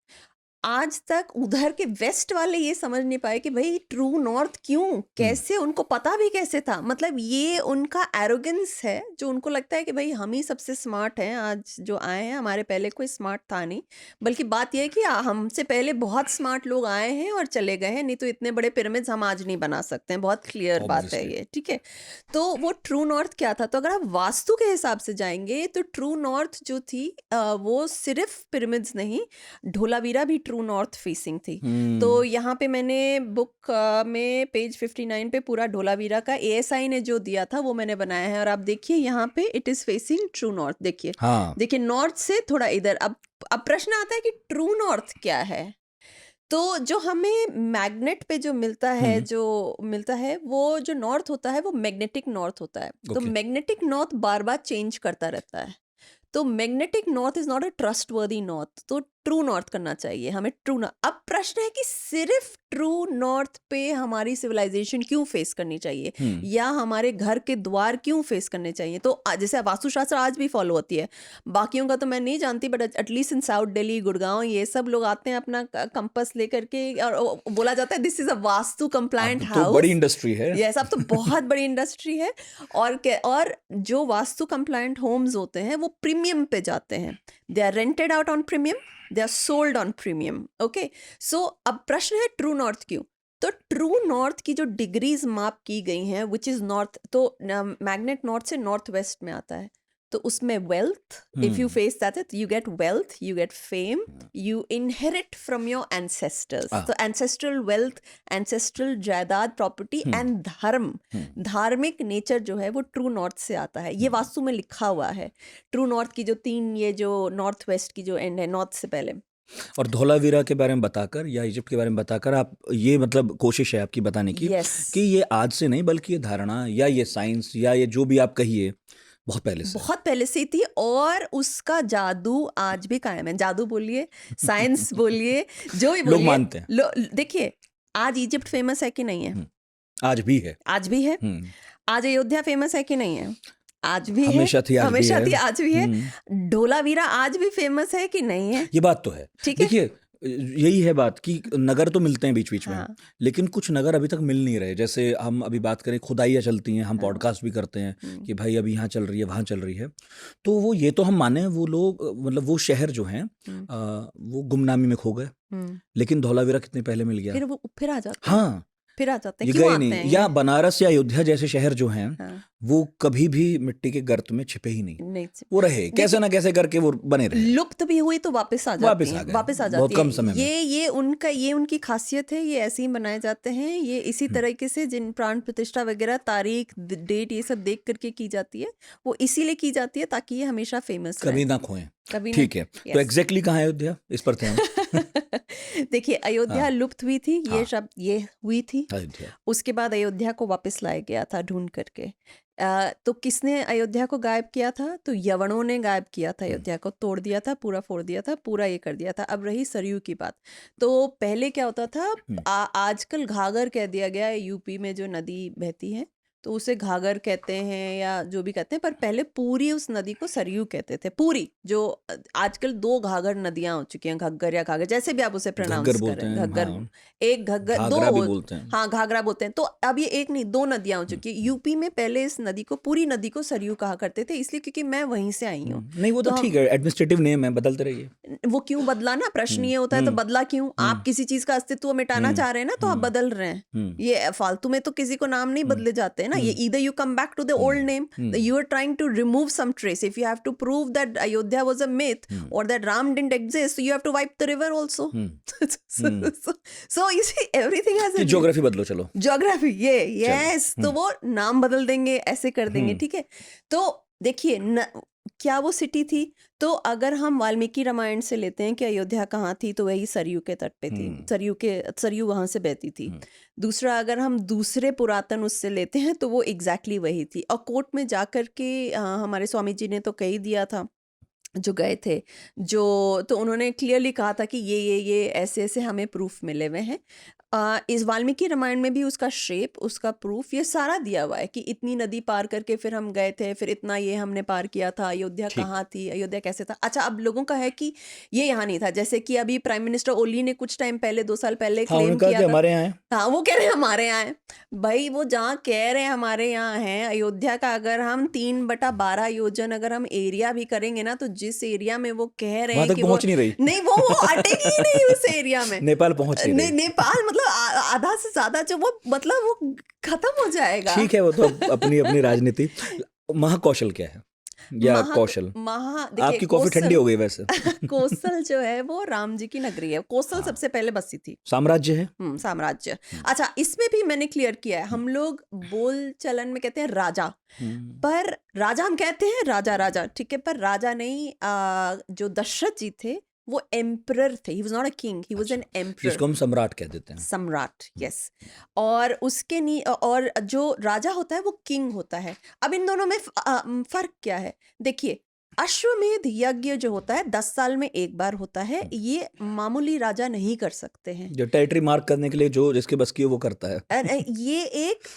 आज तक उधर के वेस्ट वाले ये समझ नहीं पाए कि भाई ट्रू नॉर्थ क्यों, कैसे, उनको पता भी कैसे था। मतलब ये उनका एरोगेंस है, जो उनको लगता है कि भाई हम ही सबसे स्मार्ट हैं, आज जो आए हैं, हमारे पहले कोई स्मार्ट था नहीं। बल्कि बात यह है कि हमसे पहले बहुत स्मार्ट लोग आए हैं और चले गए हैं, नहीं तो इतने बड़े पिरामिड्स हम आज नहीं बना सकते हैं। बहुत क्लियर बात है ऑब्वियसली। ये, ठीक है। तो वो ट्रू नॉर्थ क्या था? तो अगर आप वास्तु के हिसाब से जाएंगे तो ट्रू नॉर्थ जो थी, वो सिर्फ पिरामिड्स नहीं, धोलावीरा भी ट्रू नॉर्थ फेसिंग थी। तो यहाँ पे मैंने बुक में पेज 59 पे पूरा धोलावीरा का एएसआई ने जो दिया था वो मैंने बनाया है। और आप देखिए यहाँ पे it is facing true north. देखिए, हाँ देखिए नॉर्थ से थोड़ा इधर। अब प्रश्न आता है कि ट्रू नॉर्थ क्या है? तो जो हमें मैग्नेट पे जो मिलता है, वो जो नॉर्थ होता है वो मैग्नेटिक नॉर्थ होता है। तो ओके। मैग्नेटिक नॉर्थ बार बार चेंज करता रहता है। तो magnetic north is not a trustworthy north. तो ट्रू नॉर्थ करना चाहिए हमें, ट्रू नॉर्थ। अब प्रश्न है कि सिर्फ ट्रू नॉर्थ पे हमारी सिविलाइजेशन क्यों फेस करनी चाहिए, या हमारे घर के द्वार क्यों फेस करने चाहिए? तो जैसे वास्तुशास्त्र आज भी फॉलो होती है, बाकियों का तो मैं नहीं जानती, but at least in south Delhi, Gurgaon, ये सब लोग आते हैं अपना कंपस लेकर के, और बोला जाता है this is a vastu compliant अब तो हाउस। बड़ी इंडस्ट्री है। यस, अब तो बहुत बड़ी इंडस्ट्री है। और जो वास्तु कंप्लायंट होम्स होते हैं वो प्रीमियम पे जाते हैं। They are rented out on premium, they are sold on premium. Okay, so अब प्रश्न है ट्रू नॉर्थ क्यों? तो ट्रू नॉर्थ की जो डिग्रीज माप की गई हैं, विच इज नॉर्थ, तो मैग्नेट नॉर्थ से नॉर्थ वेस्ट में आता है। तो उसमें wealth, if you face that, you get wealth, you get fame, you inherit from your ancestors. तो एंसेस्ट्रल वेल्थ, एंसेस्ट्रल जायदाद, प्रॉपर्टी एंड धर्म, धार्मिक नेचर जो है वो ट्रू नॉर्थ से आता है। ये वास्तु में लिखा हुआ है। ट्रू नॉर्थ की जो 3, ये जो नॉर्थ वेस्ट की जो एंड है, नॉर्थ से पहले। और धोलावीरा के बारे में बताकर या इजिप्ट के बारे में बताकर आप ये मतलब कोशिश है आपकी बताने की यस, कि ये आज से नहीं बल्कि ये धारणा या ये साइंस या ये जो भी आप कहिए बहुत पहले से है। बहुत पहले से ही थी, और उसका जादू आज भी कायम है। जादू बोलिए, साइंस बोलिए, जो भी लोग बोलिए, मानते हैं। देखिए, आज इजिप्ट फेमस है कि नहीं है? आज भी है। आज भी है। हम्म, आज अयोध्या फेमस है कि नहीं है? आज भी है। हमेशा थी, आज भी हमेशा है। थी, आज भी है। धोलावीरा आज भी फेमस है कि नहीं है? ये बात तो है। ठीक है। देखिए, यही है बात कि नगर तो मिलते हैं बीच बीच में, हाँ, लेकिन कुछ नगर अभी तक मिल नहीं रहे। जैसे हम अभी बात करें, खुदाइयाँ चलती हैं, हम पॉडकास्ट भी करते हैं कि भाई अभी यहाँ चल रही है, वहाँ चल रही है। तो वो ये तो हम माने, वो लोग मतलब वो शहर जो हैं वो गुमनामी में खो गए, लेकिन धौलावीरा कितने पहले मिल गया। फिर वो फिर आ जाता है। हाँ, फिर आ जाते हैं, ये क्यों गए आते नहीं। हैं या ये? बनारस या अयोध्या जैसे शहर जो हैं हाँ, वो कभी भी मिट्टी के गर्त में छिपे ही नहीं, नहीं वो रहे कैसे ना कैसे करके वो बने रहे, लुप्त भी हुई तो वापस आ जाती वापस आ हैं, गए वापस आ बहुत जाती कम हैं। समय में। ये उनकी खासियत है, ये ऐसे ही बनाए जाते हैं, ये इसी तरीके से जिन प्राण प्रतिष्ठा वगैरह तारीख डेट ये सब देख करके की जाती है, वो इसीलिए की जाती है ताकि ये हमेशा फेमस रहे, कभी ना खोएं। कभी ना। ठीक है, तो यस। एग्जैक्टली कहाँ है अयोध्या, इस पर थे हम। देखिए, अयोध्या हाँ, लुप्त हुई थी, ये हाँ, शब्द ये हुई थी। अयोध्या। उसके बाद अयोध्या को वापस लाया गया था ढूंढ करके। तो किसने अयोध्या को गायब किया था? तो यवनों ने गायब किया था, अयोध्या को तोड़ दिया था, पूरा फोड़ दिया था, पूरा ये कर दिया था। अब रही सरयू की बात, तो पहले क्या होता था, आजकल घाघर कह दिया गया है, यूपी में जो नदी बहती है तो उसे घाघर कहते हैं या जो भी कहते हैं, पर पहले पूरी उस नदी को सरयू कहते थे। पूरी जो आजकल 2 घाघर नदियां हो चुकी हैं, घग्गर या घाघर, जैसे भी आप उसे घग्गर प्रोनाउंस बोलते करें, हैं, घग्गर, हाँ, एक घग्गर, 2 घाघरा भी बोलते हैं। हाँ, घाघरा बोलते हैं। तो अब ये एक नहीं 2 नदियां हो चुकी है यूपी में। पहले इस नदी को, पूरी नदी को सरयू कहा करते थे, इसलिए क्योंकि मैं वहीं से आई हूँ। नहीं वो तो तो हम, ठीक है, एडमिनिस्ट्रेटिव नेम है, बदलते रहिए। वो क्यों बदला ना, प्रश्न ये होता है, तो बदला क्यों? आप किसी चीज का अस्तित्व मिटाना चाह रहे हैं ना, तो आप बदल रहे हैं। ये फालतू में तो किसी को नाम नहीं बदले जाते हैं ना। ये either you come back to the old name, you are trying to remove some trace. If you have to prove that Ayodhya was a myth और that Ram didn't exist, you have to wipe the river also. So you see everything has a geography बदलो, चलो geography, ये yes, तो वो नाम बदल देंगे, ऐसे कर देंगे, ठीक है। तो देखिए क्या वो सिटी थी? तो अगर हम वाल्मीकि रामायण से लेते हैं कि अयोध्या कहाँ थी, तो वही सरयू के तट पे थी, सरयू वहां से बहती थी। दूसरा, अगर हम दूसरे पुरातन उससे लेते हैं तो वो एग्जैक्टली वही थी। और कोर्ट में जाकर के हमारे स्वामी जी ने तो कह दिया था, जो गए थे, तो उन्होंने क्लियरली कहा था कि ये ऐसे ऐसे हमें प्रूफ मिले हुए हैं। इस वाल्मीकि रामायण में भी उसका शेप, उसका प्रूफ, ये सारा दिया हुआ है कि इतनी नदी पार करके फिर हम गए थे, फिर इतना ये हमने पार किया था, अयोध्या कहाँ थी, अयोध्या कैसे था। अच्छा, अब लोगों का है कि ये यहाँ नहीं था, जैसे कि अभी प्राइम मिनिस्टर ओली ने कुछ टाइम पहले, 2 साल पहले क्लेम किया था, हमारे यहाँ है। हाँ, वो कह रहे हैं हमारे यहाँ है। भाई, वो जहाँ कह रहे हैं हमारे यहाँ है, अयोध्या का अगर हम 3/12 योजन अगर हम एरिया भी करेंगे ना, तो जिस एरिया में वो कह रहे हैं कि वो पहुंच नहीं रही, नहीं, वो अटेगी ही नहीं उस एरिया में। नेपाल पहुंच नहीं रही। नेपाल मतलब आधा से ज्यादा जो वो, मतलब वो खत्म हो जाएगा। ठीक है, वो तो अपनी अपनी राजनीति। महाकौशल क्या है, या कौशल? आपकी कॉफी ठंडी हो गई वैसे। कोसल जो है वो राम जी की नगरी है। कोसल सबसे पहले बसी थी, साम्राज्य है। साम्राज्य। अच्छा, इसमें भी मैंने क्लियर किया है, हम लोग बोल चलन में कहते हैं राजा, पर राजा हम कहते हैं राजा राजा, ठीक है, पर राजा नहीं। जो दशरथ जी थे वो एम्परर थे, he was not a king, he was an emperor, जिसको हम सम्राट कह देते हैं। सम्राट, यस। और उसके और जो राजा होता है वो किंग होता है। अब इन दोनों में फर्क क्या है? देखिए, अश्वमेध यज्ञ जो होता है 10 साल में एक बार होता है, ये मामूली राजा नहीं कर सकते हैं। जो टेरिटरी मार्क करने के लिए जो जिसके बस की है वो करता है। ये एक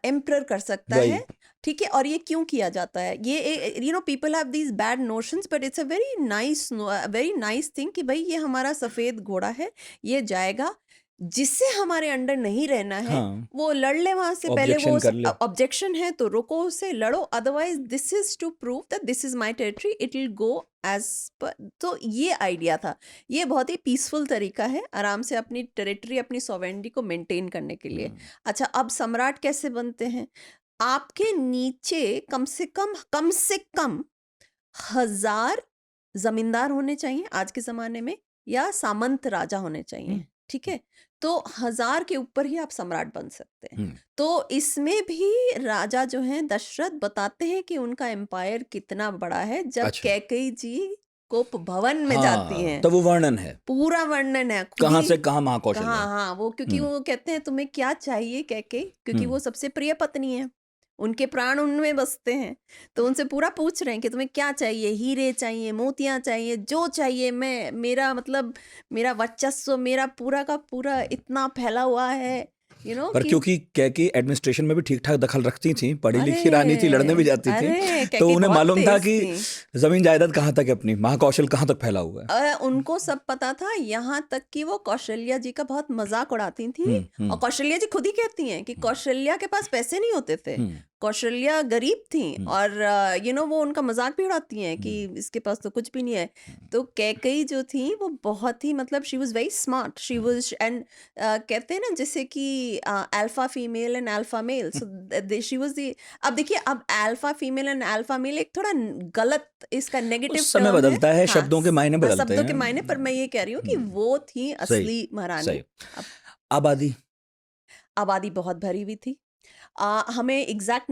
एम्परर कर सकता है, ठीक है। और ये क्यों किया जाता है? ये you know, people have these bad notions, but it's a very nice thing कि भाई ये हमारा सफेद घोड़ा है, ये जाएगा, जिससे हमारे अंडर नहीं रहना है, हाँ, वो लड़ ले वहां से पहले। objection कर ले। वो ऑब्जेक्शन है तो रोको उसे, लड़ो, otherwise this is to prove that this is my territory, it will go as per. तो ये आइडिया था, ये बहुत ही पीसफुल तरीका है आराम से अपनी टेरिटरी, अपनी सॉवरेनिटी को मेंटेन करने के लिए। अच्छा, अब सम्राट कैसे बनते हैं? आपके नीचे कम से कम 1000 जमींदार होने चाहिए आज के जमाने में, या सामंत राजा होने चाहिए, ठीक है। तो 1000 के ऊपर ही आप सम्राट बन सकते हैं। तो इसमें भी राजा जो हैं दशरथ बताते हैं कि उनका एम्पायर कितना बड़ा है। जब कैकेयी जी कोप भवन में जाती हैं, तो वो वर्णन है, पूरा वर्णन है, कहाँ से कहाँ महाकौशल है। हाँ, वो क्योंकि वो कहते हैं तुम्हें क्या चाहिए कैकेयी, क्योंकि वो सबसे प्रिय पत्नी है, उनके प्राण उनमें बसते हैं। तो उनसे पूरा पूछ रहे हैं कि तुम्हें क्या चाहिए, हीरे चाहिए, मोतियां चाहिए, जो चाहिए, मेरा मतलब मेरा वर्चस्व, मेरा पूरा का पूरा इतना फैला हुआ है, यू नो। पर क्योंकि कैकेयी एडमिनिस्ट्रेशन में भी ठीक ठाक दखल रखती थी, पढ़ी लिखी रानी थी, लड़ने भी जाती थी, तो उन्हें मालूम था कि जमीन जायदाद कहाँ तक है अपनी, महाकौशल कहाँ तक फैला हुआ है। उनको सब पता था, यहाँ तक कि वो कौशल्या जी का बहुत मजाक उड़ाती थी। और कौशल्या जी खुद ही कहती हैं कि कौशल्या के पास पैसे नहीं होते थे, कौशल्या गरीब थी और वो उनका मजाक भी उड़ाती हैं कि इसके पास तो कुछ भी नहीं है। तो कैकई जो थी वो बहुत ही मतलब she was very smart, she was and कहते हैं ना जैसे कि alpha female and alpha male, so she was the. अब देखिए, अब alpha female and alpha male एक थोड़ा गलत इसका नेगेटिव उस समय टर्म है। बदलता है, हाँ, शब्दों के मायने बदलते शब्दों के हैं। मायने, पर मैं ये कह रही हूँ कि वो थी सही, असली महारानी। सही। अब आबादी आबादी बहुत भरी हुई थी। हमें एग्जैक्ट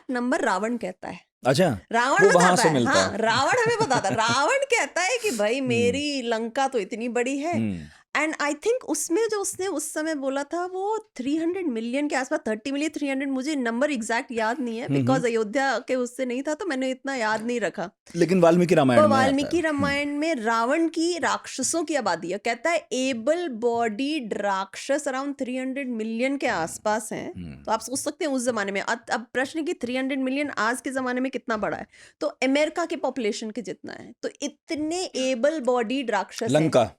नंबर रावण कहता है। अच्छा, रावण वो वहां बताता से है, मिलता हाँ, है। रावण हमें बताता है। रावण कहता है कि भाई मेरी लंका तो इतनी बड़ी है, हम्म, एंड आई थिंक उसमें जो उसने उस समय बोला था वो 300 मिलियन के आसपास, 30 मिलियन 300, मुझे नंबर एग्जैक्ट याद नहीं है बिकॉज अयोध्या के उससे नहीं था तो मैंने इतना याद नहीं रखा। लेकिन वाल्मीकि रामायण तो में आता है। वाल्मीकि रामायण में रावण की राक्षसों की आबादी है, कहता है एबल बॉडीड राक्षस अराउंड 300 मिलियन के आसपास हैं। तो आप सोच सकते हैं उस जमाने में। अब प्रश्न है कि 300 मिलियन आज के जमाने में कितना बड़ा है, तो अमेरिका के पॉपुलेशन के जितना है। तो इतने एबल बॉडीड राक्षस हैं। लंका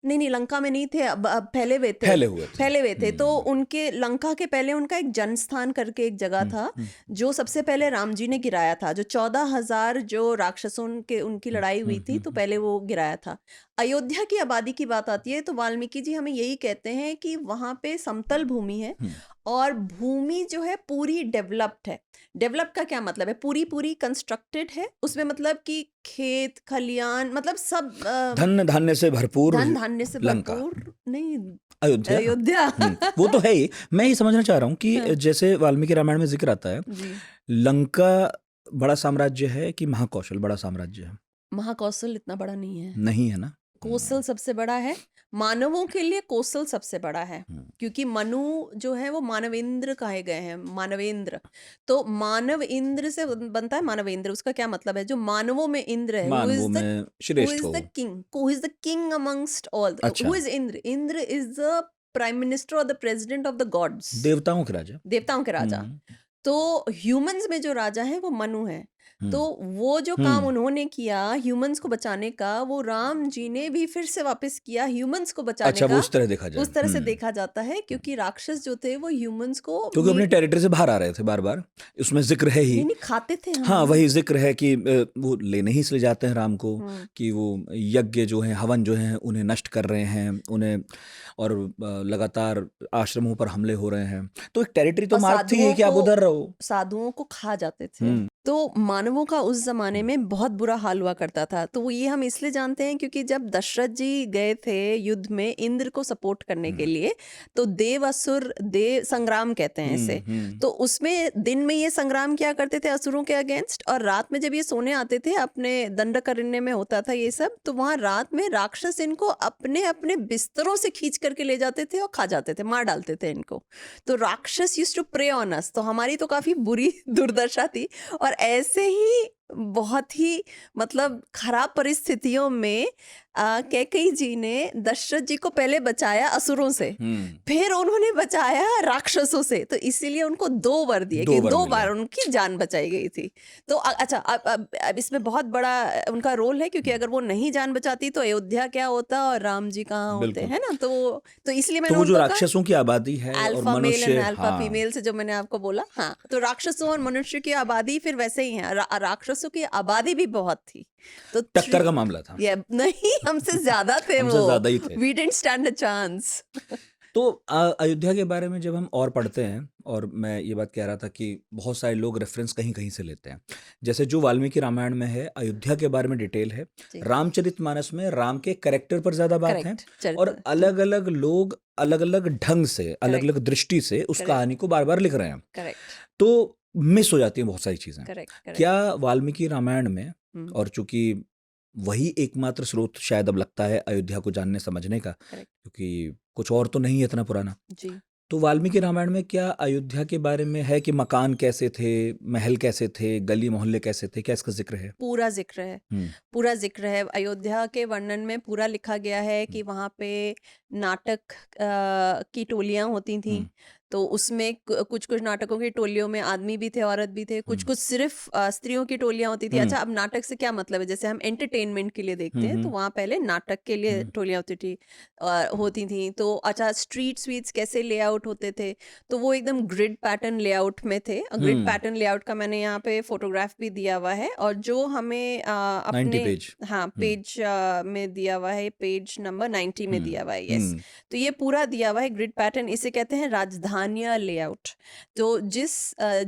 नहीं, लंका में नहीं थे, अब फैले हुए थे, फैले हुए थे। तो उनके लंका के पहले उनका एक जनस्थान करके एक जगह था जो सबसे पहले राम जी ने गिराया था। जो 14,000 जो राक्षसों के उनकी लड़ाई हुई थी तो पहले वो गिराया था। अयोध्या की आबादी की बात आती है तो वाल्मीकि जी हमें यही कहते हैं कि वहां पे समतल भूमि है और भूमि जो है पूरी डेवलप्ड है। डेवलप का क्या मतलब है? पूरी कंस्ट्रक्टेड है, उसमें मतलब कि खेत खलियान, मतलब सब धन धान्य से भरपूर धन धान्य से लंका, भरपूर नहीं, अयोध्या। अयोध्या। वो तो है ही। मैं ये समझना चाह रहा हूँ कि हाँ, जैसे वाल्मीकि रामायण में जिक्र आता है, जी। लंका बड़ा साम्राज्य है कि महाकौशल बड़ा साम्राज्य है? महाकौशल इतना बड़ा नहीं है, नहीं है ना। कौशल सबसे बड़ा है। मानवों के लिए कौशल सबसे बड़ा है, क्योंकि मनु जो है वो मानवेंद्र कहे गए हैं, मानवेंद्र। तो मानव इंद्र से बनता है मानवेंद्र। उसका क्या मतलब है? जो मानवों में इंद्र है, मानवों में श्रेष्ठ हो। Who is the king amongst all. अच्छा, who is Indra? Indra is the prime minister और the president of the gods, देवताओं के राजा। देवताओं के राजा। तो ह्यूमंस में जो राजा है वो मनु है। तो वो जो काम उन्होंने किया ह्यूमंस को बचाने का, वो राम जी ने भी फिर से वापस किया ह्यूमंस को बचाने अच्छा, का। वो उस तरह देखा जाए। उस तरह से देखा जाता है, क्योंकि राक्षस जो थे वो ह्यूमंस को क्योंकि अपने टेरिटरी से बाहर आ रहे थे बार बार, उसमें जिक्र है ही। नहीं खाते थे हम। हाँ, वही जिक्र है कि वो लेने ही इसलिए जाते हैं राम को कि वो यज्ञ जो है, हवन जो है, उन्हें नष्ट कर रहे हैं उन्हें, और लगातार आश्रमों पर हमले हो रहे हैं। तो एक टेरिटरी तो और मार्क थी कि आप उधर रहो। साधुओं को खा जाते थे। तो मानवों का उस जमाने में बहुत बुरा हाल हुआ करता था। तो वो ये हम इसलिए जानते हैं क्योंकि जब दशरथ जी गए थे युद्ध में इंद्र को सपोर्ट करने के लिए, तो देव असुर देव संग्राम कहते हैं इसे। तो उसमें दिन में ये संग्राम किया करते थे असुरों के अगेंस्ट, और रात में जब ये सोने आते थे, अपने दंडकारण्य में होता था ये सब, तो वहां रात में राक्षस इनको अपने अपने बिस्तरों से खींच करके ले जाते थे और खा जाते थे, मार डालते थे इनको। तो राक्षस used to prey on us. तो हमारी तो काफी बुरी दुर्दशा थी। और ऐसे ही बहुत ही मतलब खराब परिस्थितियों में कैकेयी जी ने दशरथ जी को पहले बचाया असुरों से, फिर उन्होंने बचाया राक्षसों से। तो इसीलिए उनको 2 वर दिए कि 2 बार उनकी जान बचाई गई थी। तो अच्छा, अब इसमें बहुत बड़ा उनका रोल है, क्योंकि अगर वो नहीं जान बचाती तो अयोध्या क्या होता और राम जी कहाँ होते, है ना। तो इसलिए मैंने तो जो उनको राक्षसों की आबादी है और अल्फा मेल मनुष्य, एंड अल्फा फीमेल से जो मैंने आपको बोला, हाँ, तो राक्षसों और मनुष्य की आबादी फिर वैसे ही है। राक्षसों की आबादी भी बहुत थी। तो टक्कर का मामला था। नहीं, हमसे ज्यादा थे। हमसे ज्यादा ही थे। We didn't stand a chance. तो अयोध्या के बारे में जब हम और पढ़ते हैं, और मैं ये बात कह रहा था कि बहुत सारे लोग रेफरेंस कहीं कहीं से लेते हैं, जैसे जो वाल्मीकि रामायण में है अयोध्या के बारे में डिटेल है, रामचरितमानस में राम के कैरेक्टर पर ज्यादा बात है, और अलग अलग लोग अलग अलग ढंग से, अलग अलग दृष्टि से उस कहानी को बार बार लिख रहे हैं। तो मिस हो जाती है बहुत सारी चीजें। क्या वाल्मीकि रामायण में, और चूंकि वही एकमात्र स्रोत शायद अब लगता है अयोध्या को जानने समझने का, क्योंकि कुछ और तो नहीं है इतना पुराना जी, तो वाल्मीकि रामायण में क्या अयोध्या के बारे में है कि मकान कैसे थे, महल कैसे थे, गली मोहल्ले कैसे थे, क्या इसका जिक्र है? पूरा जिक्र है, पूरा जिक्र है। अयोध्या के वर्णन में पूरा लिखा गया है कि वहाँ पे नाटक की टोलियां होती थी। तो उसमें कुछ कुछ नाटकों की टोलियों में आदमी भी थे, औरत भी थे, कुछ कुछ सिर्फ स्त्रियों की टोलियां होती थी। अच्छा, अब नाटक से क्या मतलब है, जैसे हम एंटरटेनमेंट के लिए देखते हैं तो वहाँ पहले नाटक के लिए टोलियां होती थी, होती थी। तो अच्छा, स्ट्रीट स्वीट्स कैसे लेआउट होते थे, तो वो एकदम ग्रिड पैटर्न लेआउट में थे। ग्रिड पैटर्न लेआउट का मैंने यहाँ पे फोटोग्राफ भी दिया हुआ है, और जो हमें 90 अपने पेज। हाँ पेज में दिया हुआ है, पेज नंबर 90 में दिया हुआ है। यस, तो ये पूरा दिया हुआ है ग्रिड पैटर्न, इसे कहते हैं राजधानियां लेआउट। तो जिस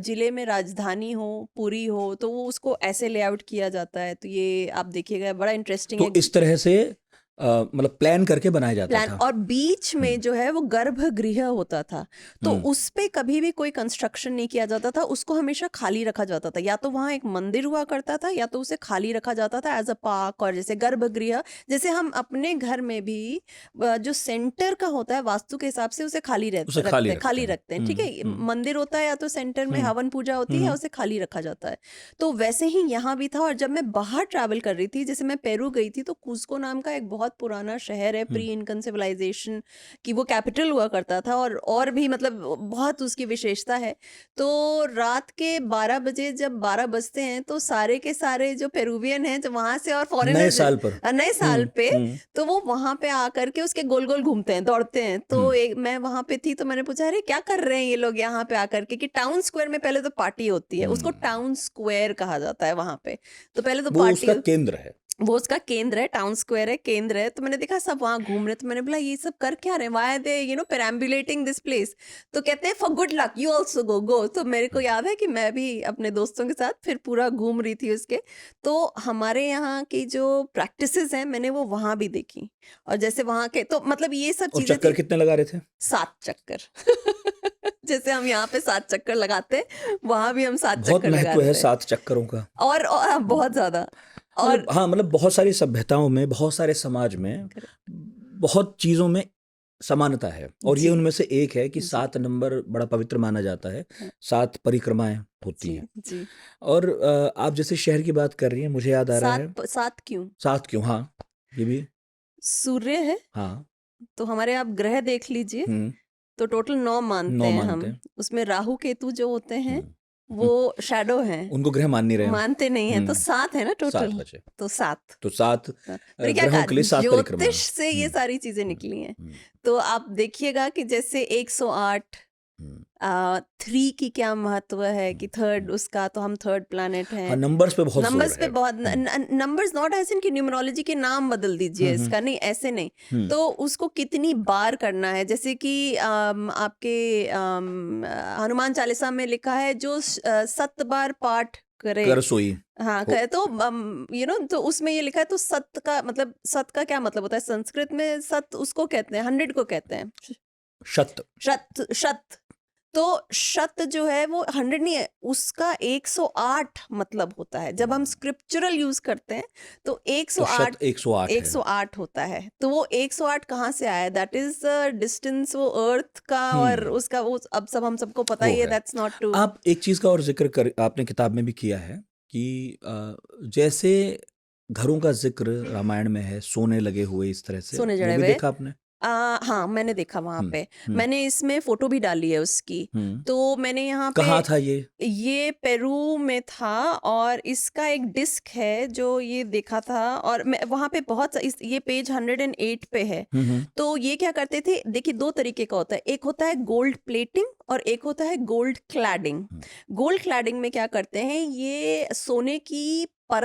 जिले में राजधानी हो, पुरी हो, तो वो उसको ऐसे लेआउट किया जाता है। तो ये आप देखिएगा, बड़ा इंटरेस्टिंग तो है। इस तरह से मतलब प्लान करके बनाया जाता प्लान, था। और बीच में जो है वो गर्भगृह होता था, तो उस पे कभी भी कोई कंस्ट्रक्शन नहीं किया जाता था, उसको हमेशा खाली रखा जाता था। या तो वहाँ एक मंदिर हुआ करता था, या तो उसे खाली रखा जाता था एज अ पार्क। और जैसे गर्भगृह, जैसे हम अपने घर में भी जो सेंटर का होता है वास्तु के हिसाब से उसे खाली उसे खाली रखते हैं। ठीक है, मंदिर होता है या तो सेंटर में हवन पूजा होती है, उसे खाली रखा जाता है। तो वैसे ही यहाँ भी था। और जब मैं बाहर ट्रैवल कर रही थी, जैसे मैं पेरू गई थी, तो कुस्को नाम का एक बहुत पुराना शहर है, प्री इनकन सिविलाइजेशन की वो कैपिटल हुआ करता था, और भी मतलब बहुत उसकी विशेषता है। तो रात के 12 बजे जब 12 बजते हैं, तो सारे के सारे जो पेरुवियन हैं, जो वहां से और फॉरेनर नए साल पर। नए साल पे, तो वो वहां पे आकर के उसके गोल गोल घूमते हैं, दौड़ते हैं। तो मैं वहां पे थी, तो मैंने पूछा, अरे क्या कर रहे हैं ये लोग यहाँ पे आकर के, कि टाउन स्क्वायर में पहले तो पार्टी होती है, उसको टाउन स्क्वायर कहा जाता है वहां पे। तो पहले तो वो पार्टी, उसका केंद्र है। वो उसका केंद्र है, टाउन स्क्वायर है, केंद्र है। तो मैंने देखा सब वहां घूम रहे, तो मैंने बोला ये सब कर क्या रहे हैं, why are they perambulating this place. तो कहते हैं for good luck you also go. तो मेरे को याद है कि मैं भी अपने दोस्तों के साथ फिर पूरा घूम रही थी उसके। तो हमारे यहाँ की जो प्रैक्टिसेस हैं, मैंने वो वहां भी देखी। और जैसे वहां के, तो मतलब ये सब और चीजें चक्कर थी। कितने लगा रहे थे? 7 चक्कर जैसे हम यहाँ पे 7 चक्कर लगाते, वहां भी हम 7 बहुत चक्कर लगा महत्व है रहे थे। 7 चक्करों का। और बहुत ज्यादा। और मतलब हाँ, मतलब बहुत सारी सभ्यताओं में, बहुत सारे समाज में, बहुत चीजों में समानता है, और ये जी उनमें से एक है कि जी 7 नंबर बड़ा पवित्र माना जाता है। 7 परिक्रमाएं होती जी हैं। जी। और आप जैसे शहर की बात कर रही हैं, मुझे याद आ रहा है। 7 क्यों? 7 क्यों? हाँ, ये भी। सूर्य है, हाँ। तो हमारे आप ग्रह देख लीजिए, हम्म। तो टोटल 9 मानते 9 हैं मानते हम। हैं। उसमें राहु केतु जो होते हैं, हम्म। वो शैडो हैं, उनको ग्रह मान नहीं रहे हम। मानते नहीं है। तो 7 है ना 7 टोटल, बचे। तो 7। तो 7 मैंने क्या ग्रहों कहा, के लिए 7 परिक्रमा। ज्योतिष से ये सारी चीजें निकली हैं। तो आप देखिएगा कि जैसे 108 3 की क्या महत्व है, कि थर्ड उसका, तो हम थर्ड प्लैनेट हाँ, हैं। नंबर्स पे बहुत नंबर्स जोर पे है। बहुत, नंबर्स नॉट ऐसे कि न्यूमरोलॉजी के नाम बदल दीजिए इसका, नहीं ऐसे नहीं। तो उसको कितनी बार करना है, जैसे कि आपके हनुमान चालीसा में लिखा है, जो 7 बार पाठ करे, कर सोई। हाँ करे, तो तो उसमें ये लिखा है। तो सत का मतलब, सत का क्या मतलब होता है संस्कृत में? सत उसको कहते हैं, 100 को कहते हैं शत। शत। तो शत जो है वो 100 नहीं है, उसका 108 मतलब होता है। जब हम स्क्रिप्चुरल यूज करते हैं तो तो 108 शत 108 है। 108 होता है। तो वो 108 कहाँ से आया? दैट इज डिस्टेंस, वो अर्थ का और उसका, वो अब सब हम सबको पता वो ही है। है। That's not too. आप एक चीज का और जिक्र कर, आपने किताब में भी किया है कि जैसे घरों का जिक्र रामायण में है, सोने लगे हुए इस तरह से, सोने वो जड़े भी हुए, देखा आपने? हाँ मैंने देखा वहां पे। मैंने इसमें फोटो भी डाली है उसकी। तो मैंने यहाँ पे, कहाँ था ये? पेरू में था, और इसका एक डिस्क है जो ये देखा था। और मैं वहां पे बहुत ये पेज 108 पे है। तो ये क्या करते थे, देखिए 2 तरीके का होता है। एक होता है गोल्ड प्लेटिंग, और एक होता है गोल्ड क्लैडिंग। गोल्ड क्लैडिंग में क्या करते हैं, ये सोने की पर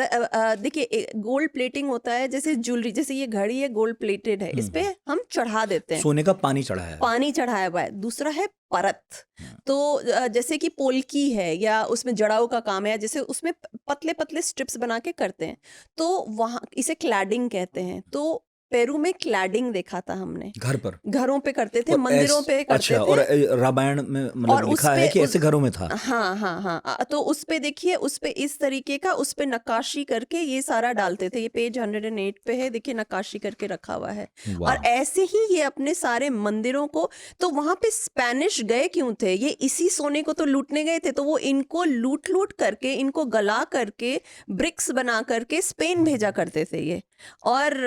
देखिए गोल्ड प्लेटिंग होता है, जैसे ज्वेलरी, जैसे ये घड़ी है गोल्ड प्लेटेड है, इस पे हम चढ़ा देते हैं, सोने का पानी चढ़ाया है। पानी चढ़ाया हुआ है। दूसरा है परत। तो जैसे कि पोल्की है, या उसमें जड़ाऊ का काम है, जैसे उसमें पतले पतले स्ट्रिप्स बना के करते हैं, तो वहां इसे क्लैडिंग कहते हैं। तो पेरू में क्लैडिंग देखा था हमने, घर पर, घरों पे करते थे, और मंदिरों पे करते अच्छा, थे। और रामायण में और मतलब लिखा है कि ऐसे घरों में था। हाँ हाँ हाँ। तो उस पे देखिए, उस पे इस तरीके का, उस पे नक्काशी करके ये सारा डालते थे। ये पेज 108 पे है, देखिए नक्काशी करके रखा हुआ है। और ऐसे ही ये अपने सारे मंदिरों को, तो वहां पे स्पेनिश गए क्यों थे? ये इसी सोने को तो लूटने गए थे, तो वो इनको लूट लूट करके, इनको गला करके, ब्रिक्स बना करके स्पेन भेजा करते थे ये। और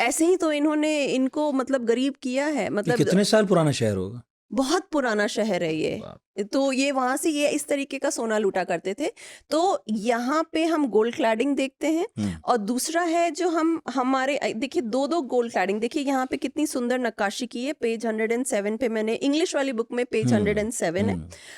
ऐसे ही तो इन्होंने इनको मतलब गरीब किया है। मतलब कितने साल पुराना शहर होगा? बहुत पुराना शहर है ये। बाप। तो ये वहां से ये इस तरीके का सोना लूटा करते थे। तो यहाँ पे हम गोल्ड क्लैडिंग देखते हैं। और दूसरा है जो हम हमारे देखिए दो गोल्ड क्लैडिंग देखिए यहाँ पे कितनी सुंदर नक्काशी की है। पेज 107 पे मैंने इंग्लिश वाली बुक में पेज 107 है।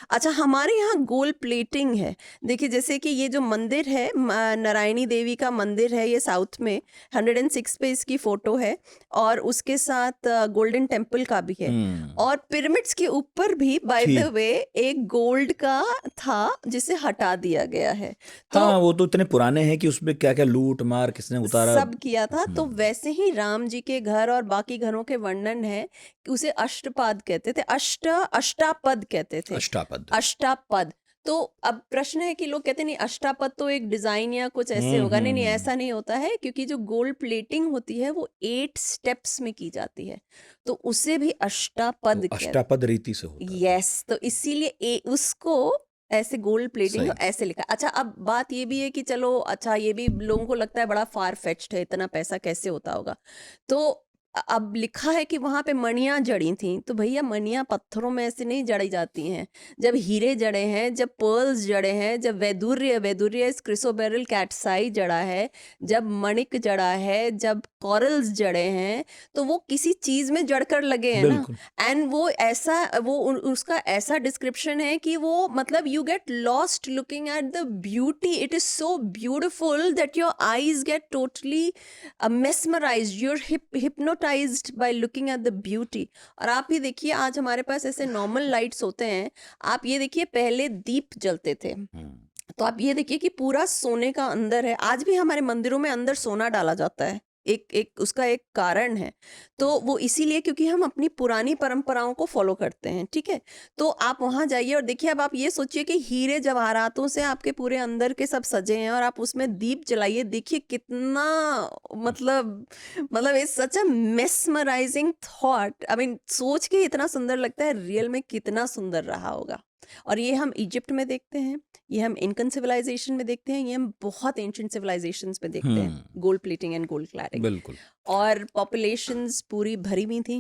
अच्छा, हमारे यहाँ गोल्ड प्लेटिंग है। देखिए जैसे कि ये जो मंदिर है नारायणी देवी का मंदिर है, ये साउथ में 106 पे इसकी फोटो है और उसके साथ गोल्डन टेम्पल का भी है। और पिरामिड्स के ऊपर भी बाय द वे एक गोल्ड का था जिसे हटा दिया गया है। तो हाँ, वो तो इतने पुराने हैं कि उसमें क्या क्या लूट मार किसने उतारा सब किया था। तो वैसे ही राम जी के घर और बाकी घरों के वर्णन है कि उसे अष्टपाद कहते थे, अष्टापद कहते थे, अष्टापद। तो अब प्रश्न है कि लोग कहते नहीं अष्टापद तो एक डिजाइन या कुछ ऐसे होगा। नहीं, ऐसा नहीं होता है, क्योंकि जो गोल्ड प्लेटिंग होती है वो 8 स्टेप्स में की जाती है, तो उसे भी अष्टापद अष्टापद रीति से होता है। यस, तो इसीलिए उसको ऐसे गोल्ड प्लेटिंग ऐसे लिखा। अच्छा, अब बात ये भी है कि चलो अच्छा, ये भी लोगों को लगता है बड़ा फार फेच्ड है, इतना पैसा कैसे होता होगा। तो अब लिखा है कि वहां पे मणियां जड़ी थी। तो भैया मणियां पत्थरों में ऐसे नहीं जड़ी जाती हैं। जब हीरे जड़े हैं, जब पर्ल्स जड़े हैं, जब वैदुर्य क्रिसोबेरल कैटसाई जड़ा है, जब मणिक जड़ा है, जब कॉरल्स जड़े हैं, तो वो किसी चीज में जड़कर लगे हैं ना। एंड वो ऐसा उसका ऐसा डिस्क्रिप्शन है कि वो मतलब you get lost looking at the beauty. It is so beautiful that your eyes get totally mesmerised, you're hypnotised by looking at the beauty। और आप ये देखिए आज हमारे पास ऐसे नॉर्मल लाइट्स होते हैं। आप ये देखिए पहले दीप जलते थे, तो आप ये देखिए कि पूरा सोने का अंदर है। आज भी हमारे मंदिरों में अंदर सोना डाला जाता है। एक उसका एक कारण है। तो वो इसीलिए क्योंकि हम अपनी पुरानी परंपराओं को फॉलो करते हैं। ठीक है, तो आप वहां जाइए और देखिए। अब आप ये सोचिए कि हीरे जवाहरातों से आपके पूरे अंदर के सब सजे हैं और आप उसमें दीप जलाइए, देखिए कितना मतलब it's such a mesmerising thought. I mean सोच के इतना सुंदर लगता है, रियल में कितना सुंदर रहा होगा। और ये हम इजिप्ट में देखते हैं, ये हम इनकन सिविलाइजेशन में देखते हैं, ये हम बहुत एंशिएंट सिविलाइजेशंस में देखते हैं, gold plating and gold cladding. बिल्कुल। और पॉपुलेशंस पूरी भरी हुई थी,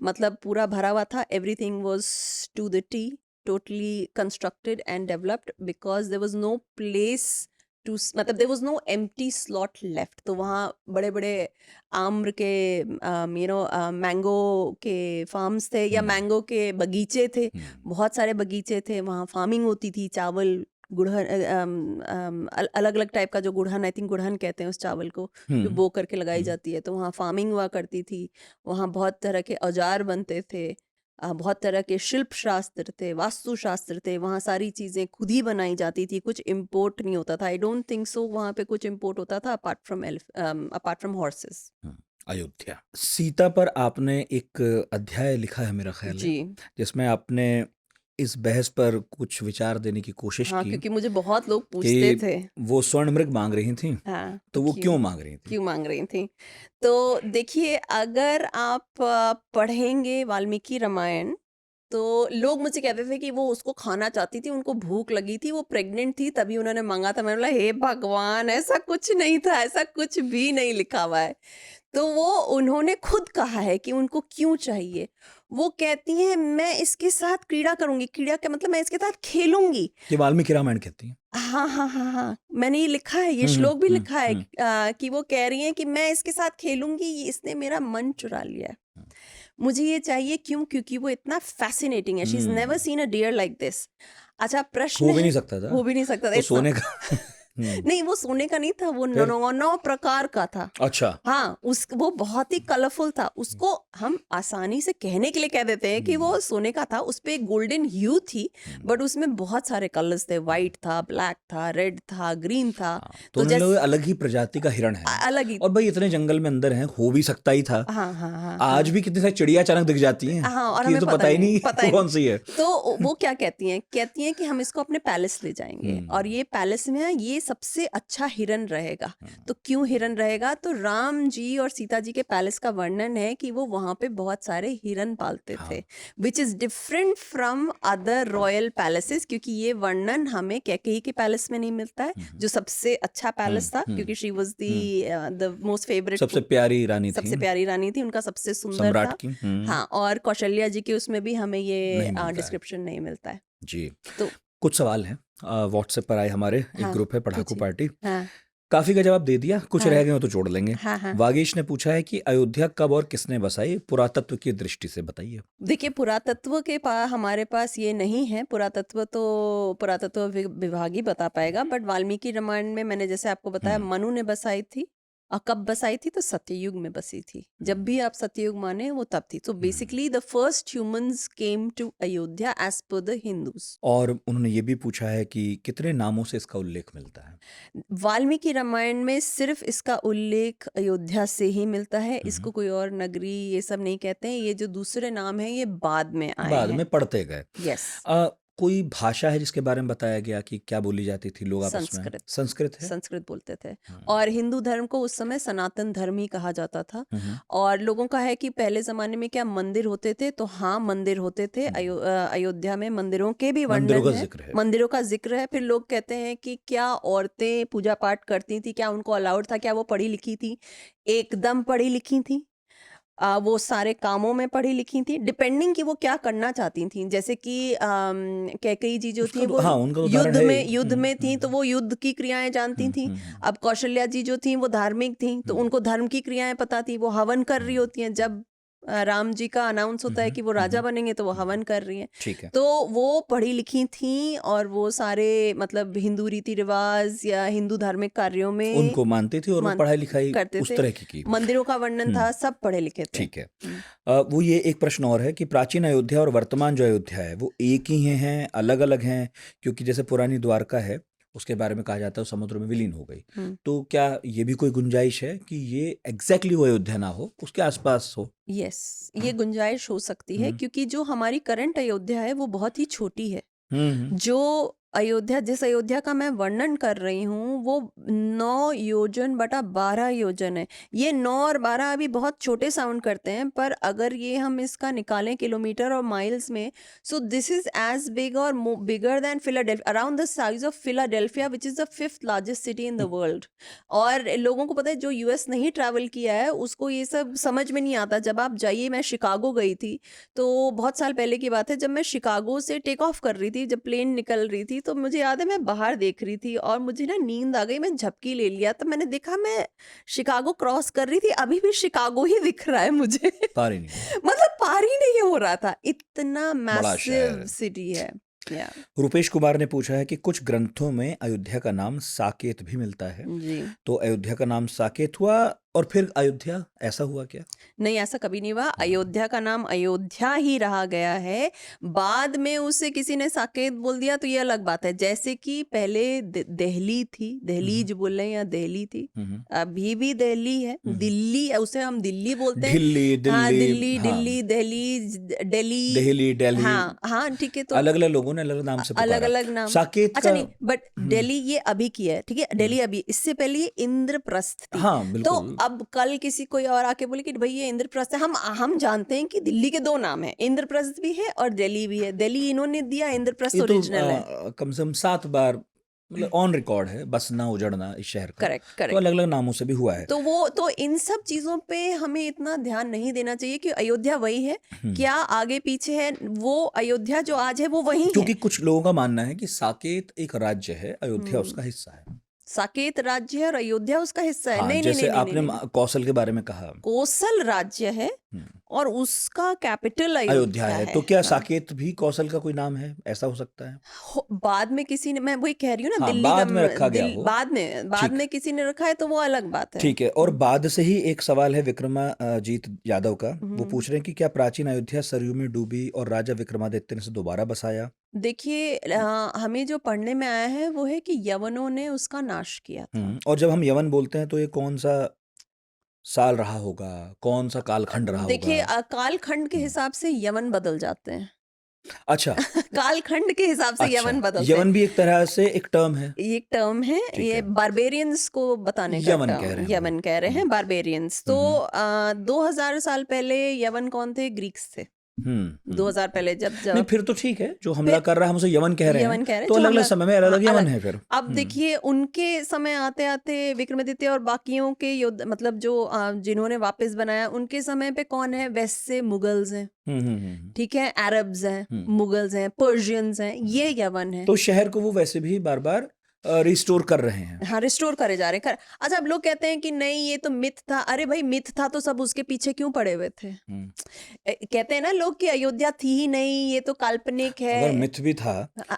मतलब पूरा भरा हुआ था। Everything was to the T, totally constructed and developed because there was no place to, मतलब there was no empty slot left. तो वहाँ बड़े बड़े आम्र के मैंगो के फार्म्स थे या मैंगो के बगीचे थे, बहुत सारे बगीचे थे। वहाँ फार्मिंग होती थी, चावल, गुड़हन, अलग अलग टाइप का जो गुड़हन, आई थिंक गुड़हन कहते हैं उस चावल को, जो बो करके लगाई जाती है। तो वहाँ फार्मिंग हुआ करती थी। वहाँ बहुत तरह के औजार बनते थे, बहुत तरह के शिल्प शास्त्र थे, वास्तु शास्त्र थे। वहाँ सारी चीज़ें खुद ही बनाई जाती थी, कुछ इम्पोर्ट नहीं होता था। आई डोंट थिंक सो वहाँ पे कुछ इम्पोर्ट होता था apart from horses. Ayodhya, Sita पर आपने एक अध्याय लिखा है मेरा ख्याल है, जी जिसमें आपने इस बहस पर कुछ विचार देने की कोशिश हाँ, की क्योंकि मुझे बहुत लोग पूछते कि थे। वो स्वर्ण मृग मांग रही थी, हाँ, तो वो क्यों मांग रही थी? क्यों मांग रही थी? तो देखिए, अगर आप पढ़ेंगे वाल्मीकि रामायण, तो लोग मुझे कहते थे कि वो उसको खाना चाहती थी, उनको भूख लगी थी, वो प्रेग्नेंट थी तभी उन्होंने मांगा था। मैंने बोला हे भगवान, ऐसा कुछ नहीं था, ऐसा कुछ भी नहीं लिखा हुआ है। तो वो उन्होंने खुद कहा है कि उनको क्यों चाहिए। वो कहती हैं मैं इसके साथ क्रीड़ा करूंगी, क्रीड़ा का मतलब मैं इसके साथ खेलूंगी। ये वाल्मीकि रामायण कहती है। हाँ हाँ हाँ हाँ, मैंने ये लिखा है, ये श्लोक भी लिखा है कि वो कह रही हैं कि मैं इसके साथ खेलूंगी, इसने मेरा मन चुरा लिया है, मुझे ये चाहिए। क्यों? क्योंकि वो इतना फैसिनेटिंग है। She is never seen a deer like this. अच्छा, प्रश्न हो भी नहीं सकता था, हो भी नहीं सकता था, वो सोने का नहीं, वो सोने का नहीं था, वो फिर? 9 प्रकार का था। अच्छा, हाँ, वो बहुत ही कलरफुल था। उसको हम आसानी से कहने के लिए कह देते हैं कि वो सोने का था। उस पे एक गोल्डन ह्यू थी, बट उसमें बहुत सारे कलर्स थे। व्हाइट था, ब्लैक था, रेड था, ग्रीन था। तो उन्हें लगा अलग ही प्रजाति का हिरण है, अलग ही। और भाई इतने जंगल में अंदर है, हो भी सकता ही था। हाँ हाँ हाँ, आज भी कितनी सारी चिड़िया अचानक दिख जाती हैं, हाँ, और कि ये हमें तो पता ही नहीं पता ही कौन सी है। तो वो क्या कहती हैं कि हम इसको अपने पैलेस ले जाएंगे, और ये पैलेस में ये सबसे अच्छा हिरन रहेगा। हम्म, तो क्यों हिरन रहेगा? तो राम जी और सीता जी के पैलेस का वर्णन है कि वो वहां पे बहुत सारे हिरन पालते हाँ थे, which is different from other royal palaces, क्योंकि ये वर्णन हमें कैकेयी के पैलेस में नहीं मिलता है, हम्म, जो सबसे अच्छा पैलेस था, हम्म, क्योंकि she was hmm, the most favourite, सबसे प्यारी रानी थी सबसे प्यारी रानी थी, उनका सबसे सुंदर सम्राट था। की। हाँ, और कौशल्या जी के उसमें भी हमें ये नहीं मिलता है डिस्क्रिप्शन नहीं मिलता है। जी। तो कुछ सवाल हैं व्हाट्सएप पर आए, हमारे एक हाँ, ग्रुप है पढ़ाकू पूछिए। पार्टी, हाँ, काफी का जवाब दे दिया, कुछ रह हाँ, गए हो तो जोड़ लेंगे। हाँ, हाँ। वागीश ने पूछा है कि अयोध्या कब और किसने बसाई, पुरातत्व की दृष्टि से बताइए। देखिए, पुरातत्व के हमारे पास ये नहीं है, पुरातत्व तो पुरातत्व विभाग ही बता पाएगा, बट वाल्मीकि रामायण में मैंने जैसे आपको बताया, हम्म, मनु ने बसाई थी। और कब बसाई थी? तो सत्ययुग में बसी थी, जब भी आप सत्ययुग माने वो तब थी। तो basically the first humans came to Ayodhya as per the Hindus. और उन्होंने ये भी पूछा है कि कितने नामों से इसका उल्लेख मिलता है। वाल्मीकि रामायण में सिर्फ इसका उल्लेख अयोध्या से ही मिलता है, हम्म, इसको कोई और नगरी ये सब नहीं कहते हैं। ये जो दूसरे नाम हैं ये बाद में आए बाद हैं। में पढ़ते गए। यस। कोई भाषा है जिसके बारे में बताया गया कि क्या बोली जाती थी लोग आपस में? संस्कृत। संस्कृत है। संस्कृत बोलते थे। हम्म, और हिंदू धर्म को उस समय सनातन धर्म ही कहा जाता था। हम्म, और लोगों का है कि पहले जमाने में क्या मंदिर होते थे? तो हाँ, मंदिर होते थे। अयोध्या में मंदिरों के भी मंदिरों वर्णन का है, जिक्र है। मंदिरों का जिक्र है। फिर लोग कहते हैं कि क्या औरतें पूजा पाठ करती थी? क्या उनको अलाउड था? क्या वो पढ़ी लिखी थी? एकदम पढ़ी लिखी थी। वो सारे कामों में पढ़ी लिखी थी, डिपेंडिंग कि वो क्या करना चाहती थी। जैसे कि कैकेयी जी जो उसका थी तो वो हाँ, उनका तो उदाहरण है ही। युद्ध में थी, तो वो युद्ध की क्रियाएं जानती थी। हम्म, अब कौशल्या जी जो थी वो धार्मिक थी, तो हम्म, उनको धर्म की क्रियाएं पता थी। वो हवन कर रही होती हैं जब राम जी का अनाउंस होता है कि वो राजा बनेंगे, तो वो हवन कर रही हैं। ठीक है। तो वो पढ़ी लिखी थी, और वो सारे मतलब हिंदू रीति रिवाज या हिंदू धार्मिक कार्यों में उनको मानती थी और वो मान पढ़ाई लिखाई करते उस थे। तरह की। मंदिरों का वर्णन हम्म, था, सब पढ़े लिखे थे। ठीक है। हम्म। वो ये एक प्रश्न और है कि प्राचीन अयोध्या और वर्तमान जो अयोध्या है वो एक ही हैं, अलग अलग हैं? क्योंकि जैसे पुरानी द्वारका है, उसके बारे में कहा जाता है वो समुद्र में विलीन हो गई। हम्म। तो क्या ये भी कोई गुंजाइश है कि ये एग्जैक्टली वो अयोध्या ना हो, उसके आसपास हो? यस, ये गुंजाइश हो सकती है, हम्म, क्योंकि जो हमारी करंट अयोध्या है वो बहुत ही छोटी है। हम्म, जो अयोध्या, जिस अयोध्या का मैं वर्णन कर रही हूँ, वो 9 योजन बटा 12 योजन है। ये 9 और 12 अभी बहुत छोटे साउंड करते हैं, पर अगर ये हम इसका निकालें किलोमीटर और माइल्स में, so this is as big और bigger than Philadelphia, around the size of Philadelphia, which is the 5th largest city in the world. और लोगों को पता है, जो यूएस नहीं ट्रैवल किया है उसको ये सब समझ में नहीं आता। जब आप जाइए, मैं शिकागो गई थी, तो बहुत साल पहले की बात है, जब मैं शिकागो से टेक ऑफ कर रही थी, जब प्लेन निकल रही थी, तो मुझे याद है मैं बाहर देख रही थी और मुझे ना नींद आ गई, मैं झपकी ले लिया। तो मैंने देखा मैं शिकागो क्रॉस कर रही थी, अभी भी शिकागो ही दिख रहा है मुझे। पार ही नहीं हुआ। मतलब पार ही नहीं हो रहा था, इतना बड़ा शहर मैसिव है। सिटी है। या रुपेश कुमार ने पूछा है कि कुछ ग्रंथों में अयोध्या का नाम साकेत भी मिलता है, जी, तो अयोध्या का नाम साकेत हुआ और फिर अयोध्या, ऐसा हुआ क्या? नहीं, ऐसा कभी नहीं हुआ। हाँ, अयोध्या का नाम अयोध्या ही रहा गया है। बाद में उसे किसी ने साकेत बोल दिया, तो ये अलग बात है। जैसे कि पहले दिल्ली थी, दहलीज बोल रहे हैं, या दिल्ली थी, हम्म, अभी भी दिल्ली है, दिल्ली, उसे हम दिल्ली बोलते हैं। दिल्ली, हाँ, दिल्ली, दिल्ली, हाँ, दिल्ली, दिल्ली, दिल्ली। दिल्ली, दिल्ली, हाँ, हाँ, ठीक है। तो अलग अलग लोगों ने अलग नाम से अलग पुकारा। अलग नाम। साकेत अच्छा, का। नहीं, बट दिल्ली ये अभी की है, ठीक है, हम्म, दिल्ली अभी, इससे पहले ये इंद्रप्रस्थ थी। हाँ तो बिल्कुल। अब कल किसी कोई और आके बोले कि भाई ये इंद्रप्रस्थ है, हम जानते हैं कि दिल्ली के 2 नाम है, इंद्रप्रस्थ भी है और दिल्ली भी है। दिल्ली इन्होंने दिया, इंद्रप्रस्थ ये तो ओरिजिनल है। कम से कम 7 बार मतलब ऑन रिकॉर्ड है बसना उजड़ना इस शहर का। करेक्ट, तो करेक्ट। अलग अलग नामों से भी हुआ है। तो इन सब चीजों पे हमें इतना ध्यान नहीं देना चाहिए कि अयोध्या वही है, हम्म, क्या आगे पीछे है। वो अयोध्या जो आज है वो वही है। क्योंकि कुछ लोगों का मानना है कि साकेत एक राज्य है, अयोध्या हम्म। उसका हिस्सा है। साकेत राज्य है और अयोध्या उसका हिस्सा है। हाँ, नहीं, नहीं, जैसे नहीं, नहीं, नहीं, आपने नहीं। कौशल के बारे में कहा। कोसल राज्य है हम्म, और उसका कैपिटल अयोध्या अयोध्या है, है। तो क्या हाँ। साकेत भी कौशल का कोई नाम है? ऐसा हो सकता है। बाद में किसी ने, मैं वही कह रही हूँ ना, हाँ, दिल्ली का बाद में रखा गया हो। बाद ठीक, में किसी ने रखा है, तो वो अलग बात है। ठीक है। और बाद से ही एक सवाल है विक्रमाजीत यादव का, वो हम्म। पूछ रहे हैं कि क्या प्राचीन अयोध्या सरयू में डूबी और राजा विक्रमादित्य ने इसे दोबारा बसाया? देखिए, हमें जो पढ़ने में आया है वो है कि यवनों ने उसका नाश किया था। और जब हम यवन बोलते हैं तो ये कौन सा साल रहा होगा, कौन सा कालखंड रहा होगा? देखिए, कालखंड के हम्म, हिसाब से यवन बदल जाते हैं। अच्छा, कालखंड के हिसाब से अच्छा, यवन बदलते यवन भी एक तरह से एक टर्म है। हैं। एक टर्म है, ठीक ये है। बारबेरियंस को बताने का यवन कह रहे टर्म, हैं वो। यवन कह रहे हैं, बारबेरियंस। तो 2000 साल पहले यवन कौन थे? ग्रीक्स थे। 2000 पहले जब नहीं, जब फिर तो ठीक है, जो हमला फिर कर रहा है हम उसे यवन कह रहे हैं, यवन कह रहे हैं, तो जो अलग अलग हमला, समय में अलग हाँ, अलग यवन अलग। है फिर। अब देखिए उनके समय आते आते विक्रमादित्य और बाकियों के युद्ध, मतलब जो जिन्होंने वापस बनाया, उनके समय पे कौन है? वेस्ट से मुगल्स हैं, ठीक है, अरब्स हैं, मुगल्स हैं, पर्शियंस हैं, ये यवन है। तो शहर को वो वैसे भी बार बार रिस्टोर कर रहे हैं। हाँ, रिस्टोर करे जा रहे हैं। अच्छा, अब लोग कहते हैं कि नहीं ये तो मिथ था। अरे भाई, मिथ था तो सब उसके पीछे क्यों पड़े हुए थे? कहते हैं ना लोग कि अयोध्या थी ही नहीं, ये तो काल्पनिक है। अगर मिथ भी था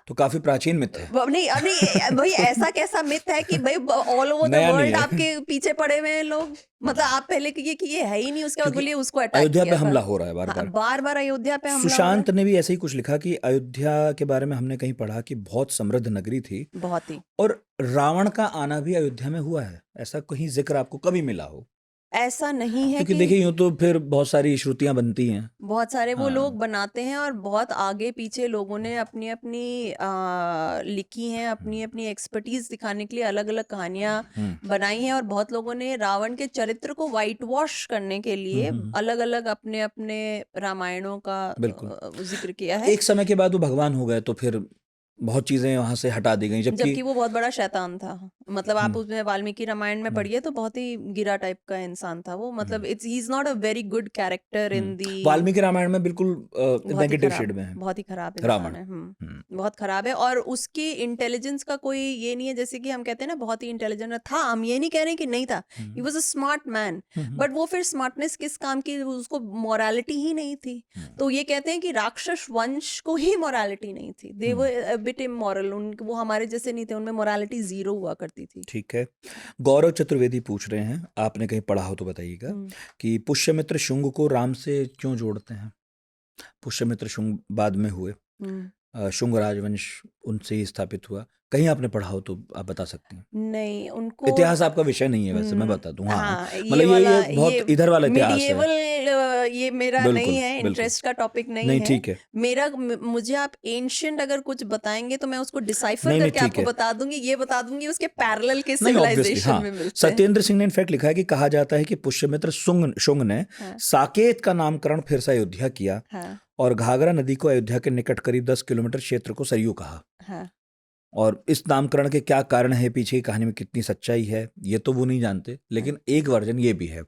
तो काफी प्राचीन मिथ है, नहीं नहीं भाई, ऐसा कैसा मिथ है कि भाई ऑल ओवर द नया नहीं वर्ल्ड है। आपके पीछे पड़े हुए हैं लोग? मतलब आप पहले कहिए कि ये है ही नहीं, उसके बाद क्योंकि बोलिए उसको अटैक अयोध्या पे किया था। हमला हो रहा है बार हाँ, बार। बार बार अयोध्या पे हमला हो रहा सुशांत ने भी ऐसे ही कुछ लिखा कि अयोध्या के बारे में हमने कहीं पढ़ा कि बहुत समृद्ध नगरी थी, है बहुत ही। और रावण का आना भी अयोध्या में हुआ है, ऐसा कहीं जिक्र आपको कभी मिला हो? ऐसा नहीं है क्योंकि कि देखिए यूं तो फिर बहुत सारी श्रुतियां बनती हैं। बहुत सारे वो हाँ। लोग बनाते हैं, और बहुत आगे पीछे लोगों ने अपनी अपनी लिखी हैं, अपनी अपनी एक्सपर्टीज दिखाने के लिए अलग अलग कहानियां बनाई हैं, और बहुत लोगों ने रावण के चरित्र को वाइट वॉश करने के लिए अलग अलग अपने अपने रामायणों का बिल्कुल। जिक्र किया है। एक समय के बाद वो भगवान हो गए तो फिर बहुत चीजें वहां से हटा दी गई, जबकि जबकि वो बहुत बड़ा शैतान था। मतलब आप उसमें वाल्मीकि रामायण में पढ़िए तो बहुत ही गिरा टाइप का इंसान था वो। मतलब it's he is not a very good character in the. Valmiki Ramayana में बिल्कुल बहुत ही नेगेटिव खराब, शेड में है बहुत ही खराब रावण। इंसान है। बहुत खराब है, और उसकी इंटेलिजेंस का कोई ये नहीं है, जैसे कि हम कहते हैं ना बहुत ही इंटेलिजेंट था। हम ये नहीं कह रहे कि नहीं था, he was a smart man, but वो फिर स्मार्टनेस किस काम की? उसको मोरालिटी ही नहीं थी। तो ये कहते हैं कि राक्षस वंश को ही मोरालिटी नहीं थी। दे वर अ बिट इमोरल, वो हमारे जैसे नहीं थे, उनमें मोरालिटी जीरो हुआ करती थी। ठीक है। गौरव चतुर्वेदी पूछ रहे हैं, आपने कहीं पढ़ा हो तो बताइएगा, कि पुष्यमित्र शुंग को राम से क्यों जोड़ते हैं? पुष्यमित्र शुंग बाद में हुए, शुंग राजवंश उनसे ही स्थापित हुआ। कहीं आपने पढ़ा हो तो आप बता सकते हैं। नहीं, उनको इतिहास आपका विषय नहीं है वैसे, मैं बता दूं। हाँ, हाँ, मतलब ये बहुत ये इधर वाला इतिहास है। medieval, ये मेरा बिल्कुल, नहीं है, बिल्कुल। इंटरेस्ट का टॉपिक नहीं नहीं, है ठीक है। मुझे आप एंशिएंट अगर कुछ बताएंगे तो मैं उसको डिसाइफर नहीं, करके ठीक आपको है। बता दूंगी। ये बता दूंगी उसके पैरेलल के नहीं, ऑब्वियसली सिविलाइजेशन हाँ। में मिलते हैं। सत्येंद्र सिंह ने इनफैक्ट लिखा है कि कहा जाता है कि पुष्यमित्र शुंग ने साकेत का नामकरण फिर से अयोध्या किया, और घाघरा नदी को अयोध्या के निकट करीब 10 किलोमीटर क्षेत्र को सरयू कहा। और इस नामकरण के क्या कारण है, पीछे की कहानी में कितनी सच्चाई है, ये तो वो नहीं जानते, लेकिन एक वर्जन ये भी है।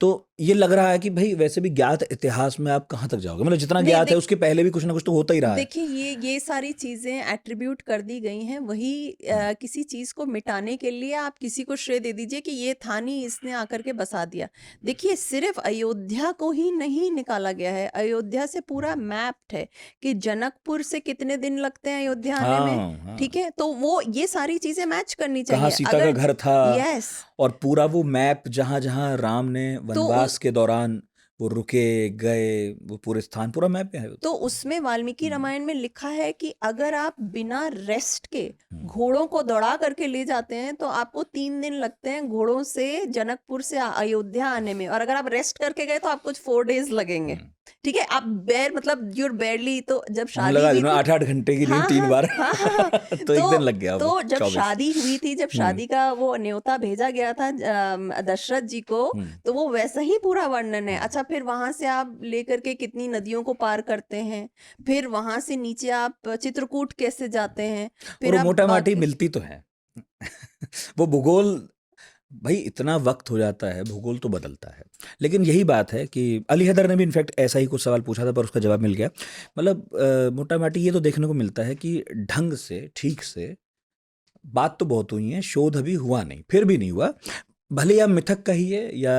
तो ये लग रहा है कि भाई वैसे भी ज्ञात इतिहास में आप कहाँ तक जाओगे, मतलब जितना ज्ञात है उसके पहले भी कुछ ना कुछ तो होता ही रहा है। देखिए ये सारी चीजें एट्रीब्यूट कर दी गई हैं। वही किसी चीज को मिटाने के लिए आप किसी को श्रेय दे दीजिए कि ये था नहीं, इसने आकर के बसा दिया। देखिए सिर्फ अयोध्या को ही नहीं निकाला गया है, अयोध्या से पूरा मैप्ड है कि जनकपुर से कितने दिन लगते हैं अयोध्या आने में। ठीक है, तो वो ये सारी चीजें मैच करनी चाहिए। कहाँ सीता का घर था, यस, और पूरा वो मैप जहां जहां राम ने वनवास के दौरान वो रुके गए, वो पूरे स्थान पूरा मैप है। तो उसमें वाल्मीकि रामायण में लिखा है कि अगर आप बिना रेस्ट के घोड़ों को दौड़ा करके ले जाते हैं तो आपको 3 दिन लगते हैं घोड़ों से जनकपुर से अयोध्या आने में, और अगर आप रेस्ट करके गए तो आपको 4 डेज लगेंगे। ठीक है, आप मतलब यूर बेयरली, तो जब शादी हुई थी 8-8 घंटे की नींद 3 बार तो एक दिन लग गया। तो जब शादी हुई थी, जब शादी का वो न्योता भेजा गया था दशरथ जी को, तो वो वैसा ही पूरा वर्णन है। अच्छा, फिर वहां से आप लेकर के कितनी नदियों को पार करते हैं, फिर वहां से नीचे आप चित्रकूट कैसे जाते हैं, फिर और आप मोटा माटी मिलती तो है वो भूगोल, भाई इतना वक्त हो जाता है, भूगोल तो बदलता है। लेकिन यही बात है कि अली हैदर ने भी इनफैक्ट ऐसा ही कुछ सवाल पूछा था, पर उसका जवाब मिल गया। मतलब मोटा माटी ये तो देखने को मिलता है कि ढंग से, ठीक से बात तो बहुत हुई है, शोध अभी हुआ नहीं, फिर भी नहीं हुआ। भले या मिथक कहिए या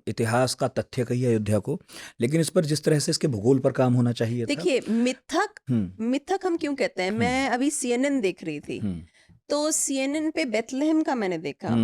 इतिहास का तथ्य कहिए अयोध्या को, लेकिन इस पर जिस तरह से इसके भूगोल पर काम होना चाहिए था। देखिए मिथक हम क्यों कहते हैं? मैं अभी CNN देख रही थी, तो CNN पे बेथलेहम का मैंने देखा,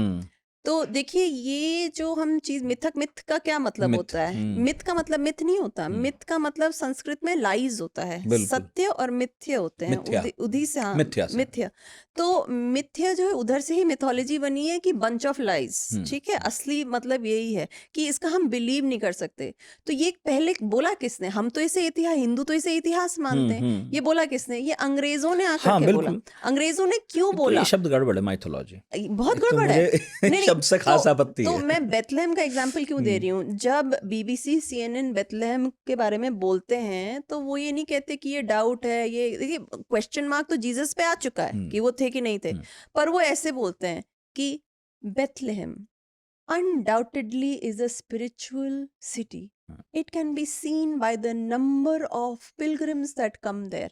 तो देखिए ये जो हम चीज मिथ का क्या मतलब मिथ होता है? मिथ का मतलब मिथ नहीं होता, मिथ का मतलब संस्कृत में लाइज होता है, बिल्कुल सत्य और मिथ्य होते हैं, मिथ्या उधी से, हाँ, मिथ्या से मिथ्या। तो मिथ्या जो है उधर से ही मिथोलॉजी बनी है कि बंच ऑफ लाइज, ठीक है, असली मतलब यही है कि इसका हम बिलीव नहीं कर सकते। तो ये पहले बोला किसने? हम तो इसे इतिहास, हिंदू तो इसे इतिहास मानते हैं, ये बोला किसने? ये अंग्रेजों ने आकर हाँ के बोला। बिल्कुल। अंग्रेजों ने क्यों तो ये बोला? शब्द गड़बड़ है, माइथोलॉजी। बहुत तो गड़बड़ है। मुझे नहीं शब्द से खास तो आपत्ति है। मैं बेथलेहम का एग्जाम्पल क्यों दे रही हूँ? जब बीबीसी CNN बेथलेहम के बारे में बोलते हैं तो वो ये नहीं कहते कि ये डाउट है, ये देखिए क्वेश्चन मार्क तो जीसस पे आ चुका है कि वो थे कि नहीं थे, पर वो ऐसे बोलते हैं कि Bethlehem undoubtedly is a spiritual city. It can be seen by the number of pilgrims that come there.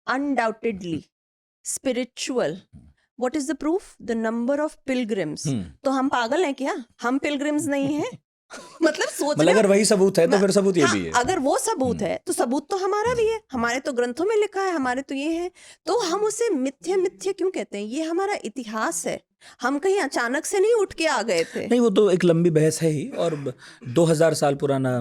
Undoubtedly spiritual. What is the proof? The number of pilgrims. तो हम पागल हैं क्या? हम pilgrims नहीं हैं? मतलब सोच मतलब रहे हो? अगर वही सबूत है तो फिर सबूत ये हाँ, भी है। अगर वो सबूत है तो सबूत तो हमारा भी है, हमारे तो ग्रंथों में लिखा है, हमारे तो ये है। तो हम उसे मिथ्या मिथ्या क्यों कहते हैं? ये हमारा इतिहास है, हम कहीं अचानक से नहीं उठ के आ गए थे। नहीं, वो तो एक लंबी बहस है ही, और 2000 साल पुराना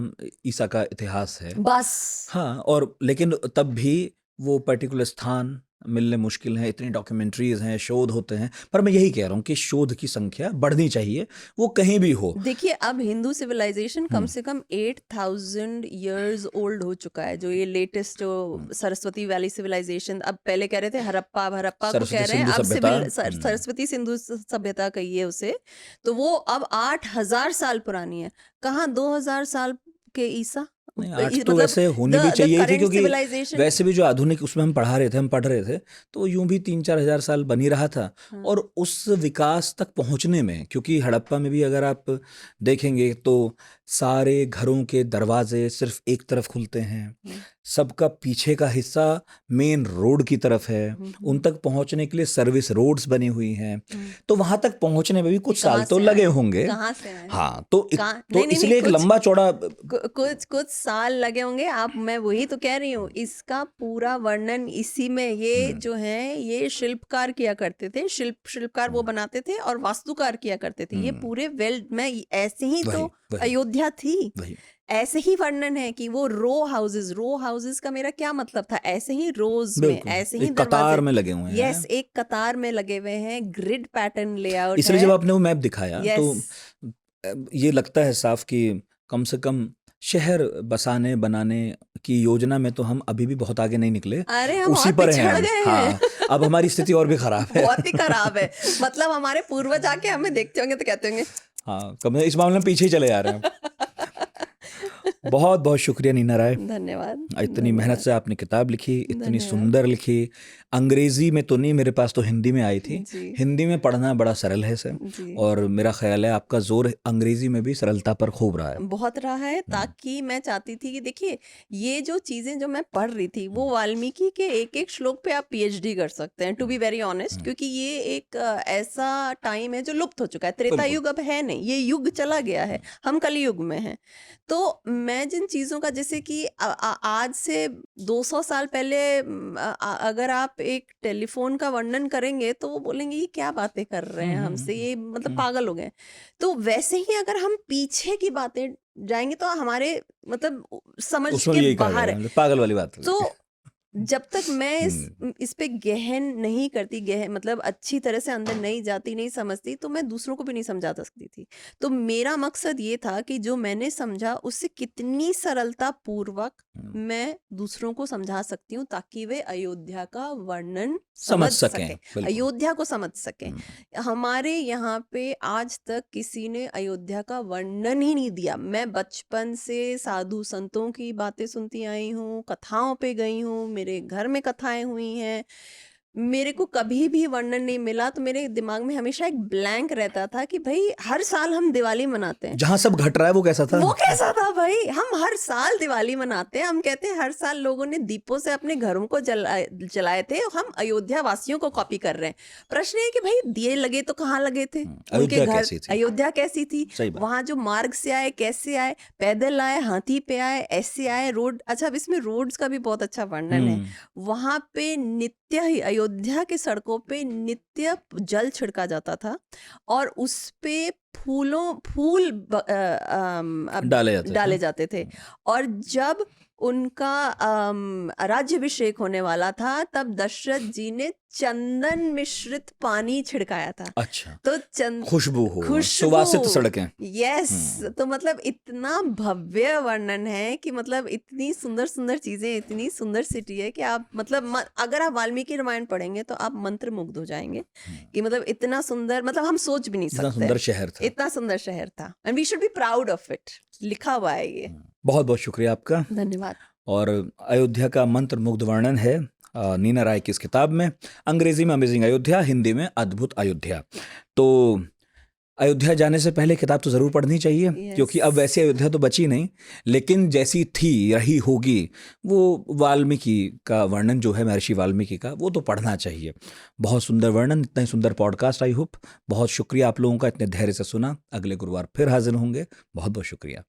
ईसा का इतिहास है। बस हाँ, और लेकिन तब भी वो पर्टिकुलर स्थान मिलने मुश्किल हैं, इतनी डॉक्यूमेंट्रीज हैं, शोध होते हैं, पर मैं यही कह रहा हूँ कि शोध की संख्या बढ़नी चाहिए, वो कहीं भी हो। देखिए अब हिंदू सिविलाइजेशन कम से कम 8000 इयर्स ओल्ड हो चुका है। जो ये लेटेस्ट जो सरस्वती वैली सिविलाइजेशन, अब पहले कह रहे थे हड़प्पा, अब हड़प्पा को सरस्वती कह रहे हैं, सिंधु अब सभ्यता। सरस्वती सिंधु सभ्यता कहिए उसे। तो वो अब 8000 साल पुरानी है। कहाँ 2000 साल के ईसा? नहीं, 8 तो मतलब वैसे होनी भी द चाहिए ही थी, करेंट क्योंकि सिविलाइजेशन। वैसे भी जो आधुनिक उसमें हम पढ़ रहे थे, तो वो यूं भी 3-4 हजार साल बन ही रहा था। और उस विकास तक पहुंचने में, क्योंकि हड़प्पा में भी अगर आप देखेंगे तो सारे घरों के दरवाजे सिर्फ एक तरफ खुलते हैं, सबका पीछे का हिस्सा मेन रोड की तरफ है, उन तक पहुंचने के लिए सर्विस रोड्स बनी हुई हैं, तो वहां तक पहुंचने में भी कुछ साल तो लगे होंगे। कहाँ से आए? हाँ, तो नहीं, इसलिए एक कुछ लंबा चौड़ा कुछ साल लगे होंगे। आप, मैं वही तो कह रही हूँ, इसका पूरा वर्णन इसी में, ये जो है ये शिल्पकार किया करते थे, शिल्पकार वो बनाते थे और वास्तुकार किया करते थे। ये पूरे वेल्ड में ऐसे ही तो अयोध्या थी, ऐसे ही वर्णन है कि वो रो हाउसेस का मेरा क्या मतलब था? ऐसे ही रोज में, ऐसे ही कतार में लगे हुए हैं। यस, एक कतार में लगे हुए हैं, ग्रिड पैटर्न लेआउट है। इसलिए जब आपने वो मैप दिखाया तो ये लगता है साफ कि कम से कम शहर बसाने बनाने की योजना में तो हम अभी भी बहुत आगे नहीं निकले। अरे हम उसी और पर पिछड़ हैं गए हम। हैं। हाँ, अब हमारी स्थिति और भी खराब है। बहुत ही खराब है। मतलब हमारे पूर्वज आके हमें देखते होंगे तो कहते होंगे हाँ, कम इस मामले में पीछे ही चले जा रहे हैं। बहुत बहुत शुक्रिया नीना राय, धन्यवाद। इतनी मेहनत से आपने किताब लिखी, इतनी सुंदर लिखी। अंग्रेजी में तो नहीं, मेरे पास तो हिंदी में आई थी। हिंदी में पढ़ना बड़ा सरल है सर, और मेरा ख्याल है आपका जोर अंग्रेजी में भी सरलता पर खूब रहा है। बहुत रहा है, ताकि मैं चाहती थी कि देखिए ये जो चीजें जो मैं पढ़ रही थी, वो वाल्मीकि के एक एक श्लोक पे आप PhD कर सकते हैं, टू बी वेरी ऑनेस्ट, क्योंकि ये एक ऐसा टाइम है जो लुप्त हो चुका है। त्रेता युग अब है नहीं, ये युग चला गया है, हम कलयुग में हैं। तो मैं जिन चीज़ों का, जैसे कि आज से 200 साल पहले अगर आप एक टेलीफोन का वर्णन करेंगे तो वो बोलेंगे ये क्या बातें कर रहे हैं हमसे, ये मतलब पागल हो गए। तो वैसे ही अगर हम पीछे की बातें जाएंगे तो हमारे मतलब समझ के बाहर है, पागल वाली बात। तो जब तक मैं इस पे गहन नहीं करती, मतलब अच्छी तरह से अंदर नहीं जाती, नहीं समझती, तो मैं दूसरों को भी नहीं समझा सकती थी। तो मेरा मकसद ये था कि जो मैंने समझा उससे कितनी सरलता पूर्वक मैं दूसरों को समझा सकती हूँ, ताकि वे अयोध्या का वर्णन समझ सकें, अयोध्या को समझ सकें। हमारे यहाँ पे आज तक किसी ने अयोध्या का वर्णन ही नहीं दिया। मैं बचपन से साधु संतों की बातें सुनती आई हूँ, कथाओं पे गई हूँ, मेरे घर में कथाएं हुई हैं, मेरे को कभी भी वर्णन नहीं मिला। तो मेरे दिमाग में हमेशा एक ब्लैंक रहता था कि भाई हर साल हम दिवाली मनाते हैं, जहां सब घट रहा है वो कैसा था? वो कैसा था भाई? हम हर साल दिवाली मनाते हैं, हम कहते हैं हर साल लोगों ने दीपों से अपने घरों को जलाए थे, हम अयोध्या वासियों को कॉपी कर रहे हैं। प्रश्न है कि भाई दिए लगे तो कहाँ लगे थे? उनके घर अयोध्या कैसी थी? वहां जो मार्ग से आए, कैसे आए? पैदल आए, हाथी पे आए, ऐसे आए, रोड। अच्छा, अब इसमें रोड्स का भी बहुत अच्छा वर्णन है। वहां पे नित्य नित्य ही अयोध्या की सड़कों पे नित्य जल छिड़का जाता था और उस पे फूल डाले जाते थे। और जब उनका राज्याभिषेक होने वाला था तब दशरथ जी ने चंदन मिश्रित पानी छिड़काया था। अच्छा, तो खुशबू हो, सुवासित सड़कें। यस, तो मतलब इतना भव्य वर्णन है कि मतलब इतनी सुंदर सुंदर चीजें, इतनी सुंदर सिटी है कि आप मतलब अगर आप वाल्मीकि रामायण पढ़ेंगे तो आप मंत्रमुग्ध हो जाएंगे कि मतलब इतना सुंदर, मतलब हम सोच भी नहीं इतना सकते सुंदर शहर था। इतना सुंदर शहर था and we should be proud of it. लिखा हुआ है ये। बहुत बहुत शुक्रिया आपका, धन्यवाद। और अयोध्या का मंत्र मुग्ध वर्णन है नीना राय की इस किताब में। अंग्रेजी में अमेजिंग अयोध्या, हिंदी में अद्भुत अयोध्या। तो अयोध्या जाने से पहले किताब तो जरूर पढ़नी चाहिए, क्योंकि अब वैसी अयोध्या तो बची नहीं, लेकिन जैसी थी रही होगी वो वाल्मीकि का वर्णन जो है, महर्षि वाल्मीकि का, वो तो पढ़ना चाहिए। बहुत सुंदर वर्णन, इतना ही सुंदर पॉडकास्ट। I hope. बहुत शुक्रिया आप लोगों का इतने धैर्य से सुना। अगले गुरुवार फिर हाजिर होंगे। बहुत बहुत शुक्रिया।